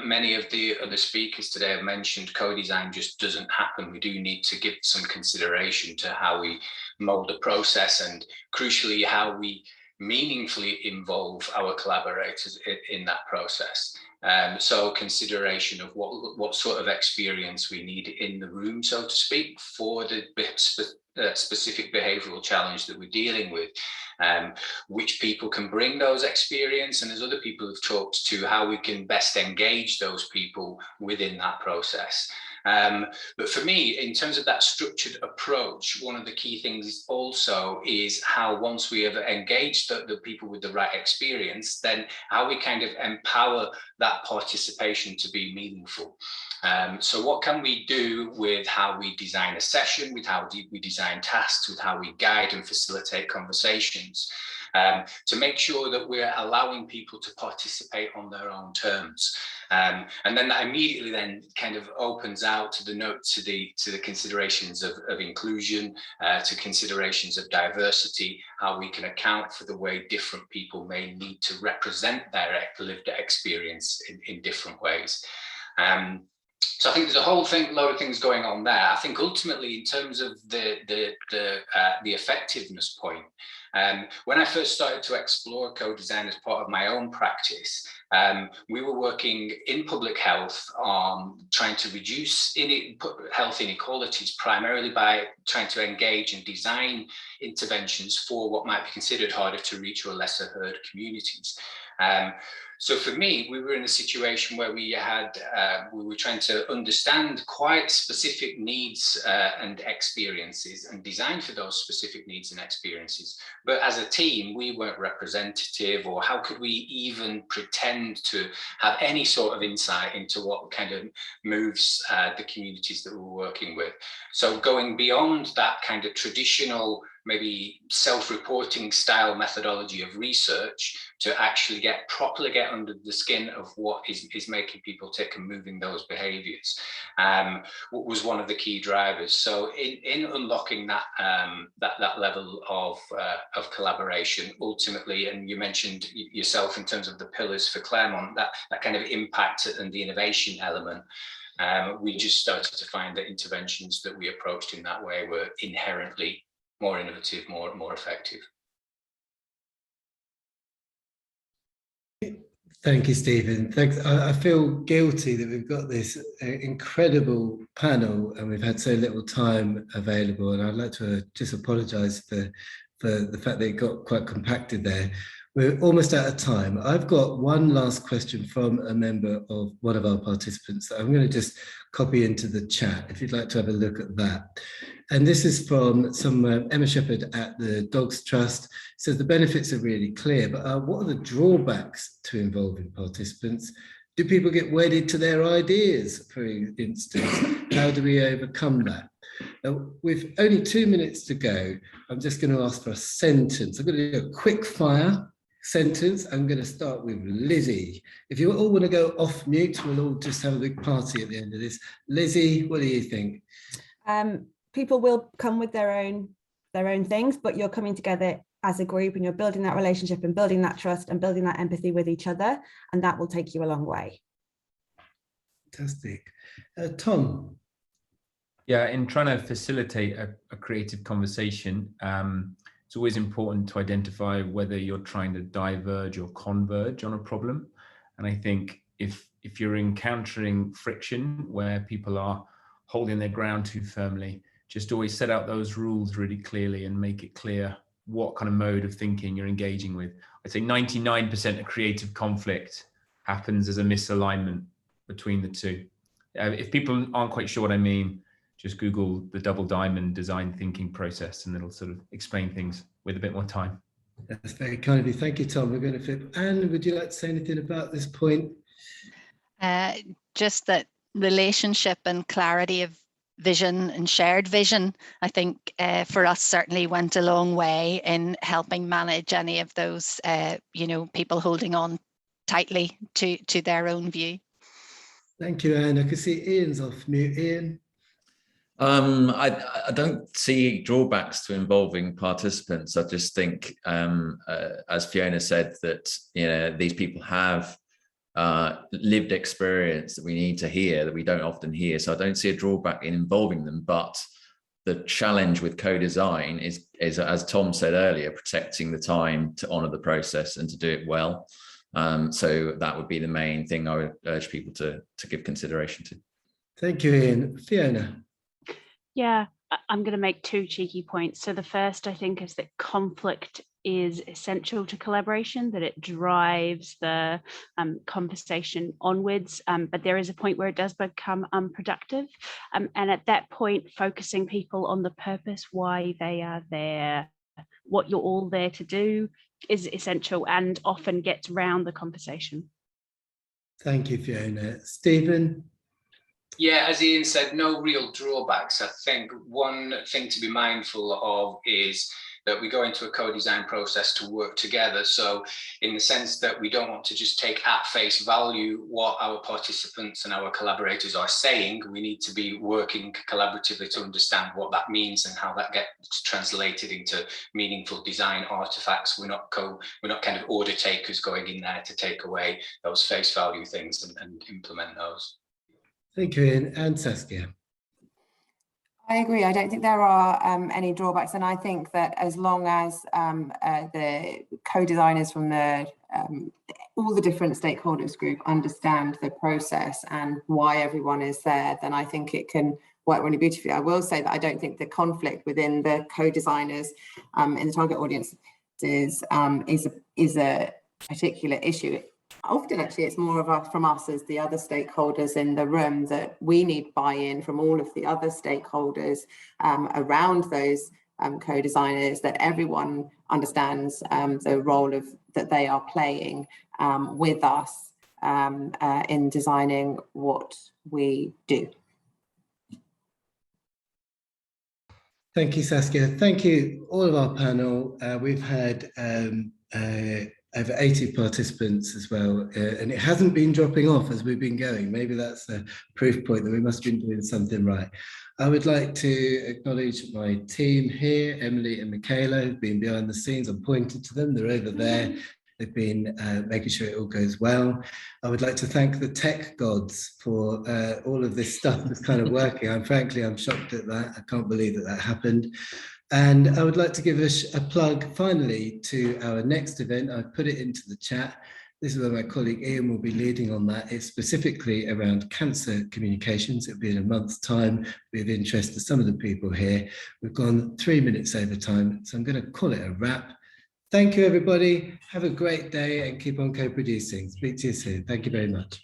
many of the other speakers today have mentioned, co-design just doesn't happen. We do need to give some consideration to how we mold a process, and crucially how we meaningfully involve our collaborators in that process. So consideration of what sort of experience we need in the room, so to speak, for the specific behavioural challenge that we're dealing with. Which people can bring those experience, and as other people have talked to, how we can best engage those people within that process. But for me, in terms of that structured approach, one of the key things also is how, once we have engaged the people with the right experience, then how we kind of empower that participation to be meaningful. So what can we do with how we design a session, with how we design tasks, with how we guide and facilitate conversations, to make sure that we're allowing people to participate on their own terms. And then that immediately then kind of opens out to the considerations of inclusion, to considerations of diversity, how we can account for the way different people may need to represent their lived experience in different ways. So I think there's a whole load of things going on there. I think ultimately, in terms of the effectiveness point, when I first started to explore co-design as part of my own practice, we were working in public health on trying to reduce health inequalities, primarily by trying to engage and design interventions for what might be considered harder to reach or lesser heard communities. So for me, we were in a situation where we were trying to understand quite specific needs and experiences and design for those specific needs and experiences. But as a team, we weren't representative, or how could we even pretend to have any sort of insight into what kind of moves the communities that we're working with. So going beyond that kind of traditional, maybe self-reporting style methodology of research to actually properly get under the skin of what is making people tick and moving those behaviours, was one of the key drivers. So in unlocking that level of collaboration, ultimately, and you mentioned yourself in terms of the pillars for Claremont, that kind of impact and the innovation element, we just started to find that interventions that we approached in that way were inherently more innovative, more effective. Thank you, Stephen. Thanks. I feel guilty that we've got this incredible panel and we've had so little time available. And I'd like to just apologise for the fact that it got quite compacted there. We're almost out of time. I've got one last question from a member of one of our participants that I'm going to just copy into the chat, if you'd like to have a look at that. And this is from Emma Shepherd at the Dogs Trust. It says the benefits are really clear, but what are the drawbacks to involving participants? Do people get wedded to their ideas, for instance? How do we overcome that? Now, with only 2 minutes to go, I'm just going to ask for a sentence. I'm going to do a quick fire sentence. I'm going to start with Lizzie. If you all want to go off mute, we'll all just have a big party at the end of this. Lizzie, what do you think? People will come with their own things, but you're coming together as a group and you're building that relationship and building that trust and building that empathy with each other, and that will take you a long way. Fantastic. Tom? Yeah, in trying to facilitate a creative conversation, it's always important to identify whether you're trying to diverge or converge on a problem. And I think if you're encountering friction where people are holding their ground too firmly, just always set out those rules really clearly and make it clear what kind of mode of thinking you're engaging with. I'd say 99% of creative conflict happens as a misalignment between the two. If people aren't quite sure what I mean, just Google the double diamond design thinking process and it'll sort of explain things with a bit more time. That's very kind of you. Thank you, Tom. We're going to flip. Anne, would you like to say anything about this point? Just that relationship and clarity of vision and shared vision, I think for us certainly went a long way in helping manage any of those, people holding on tightly to their own view. Thank you, Anne. I can see Ian's off mute. Ian? I don't see drawbacks to involving participants. I just think, as Fiona said, that these people have lived experience that we need to hear, that we don't often hear. So I don't see a drawback in involving them. But the challenge with co-design is, as Tom said earlier, protecting the time to honour the process and to do it well. So that would be the main thing I would urge people to give consideration to. Thank you, Ian. Fiona. Yeah, I'm going to make two cheeky points. So the first, I think, is that conflict is essential to collaboration, that it drives the conversation onwards, but there is a point where it does become unproductive. And at that point, focusing people on the purpose, why they are there, what you're all there to do, is essential and often gets round the conversation. Thank you, Fiona. Stephen? Yeah, as Ian said, no real drawbacks. I think one thing to be mindful of is that we go into a co-design process to work together. So in the sense that we don't want to just take at face value what our participants and our collaborators are saying, we need to be working collaboratively to understand what that means and how that gets translated into meaningful design artifacts. We're not kind of order takers going in there to take away those face value things and implement those. Thank you, Ian. And Saskia. I agree. I don't think there are any drawbacks, and I think that as long as the co-designers from all the different stakeholders group understand the process and why everyone is there, then I think it can work really beautifully. I will say that I don't think the conflict within the co-designers in the target audience is a particular issue. Often, actually, it's more from us as the other stakeholders in the room that we need buy-in from all of the other stakeholders around those co-designers, that everyone understands the role that they are playing with us in designing what we do. Thank you, Saskia. Thank you, all of our panel. We've had over 80 participants as well, and it hasn't been dropping off as we've been going. Maybe that's a proof point that we must have been doing something right. I would like to acknowledge my team here, Emily and Michaela, who've been behind the scenes. I'm pointing to them, they're over there. They've been making sure it all goes well. I would like to thank the tech gods for all of this stuff that's kind of working. I'm shocked at that. I can't believe that happened. And I would like to give a plug finally to our next event. I've put it into the chat. This is where my colleague Ian will be leading on that. It's specifically around cancer communications. It'll be in a month's time. It'll be of interest to some of the people here. We've gone 3 minutes over time, so I'm going to call it a wrap. Thank you, everybody. Have a great day and keep on co-producing. Speak to you soon. Thank you very much.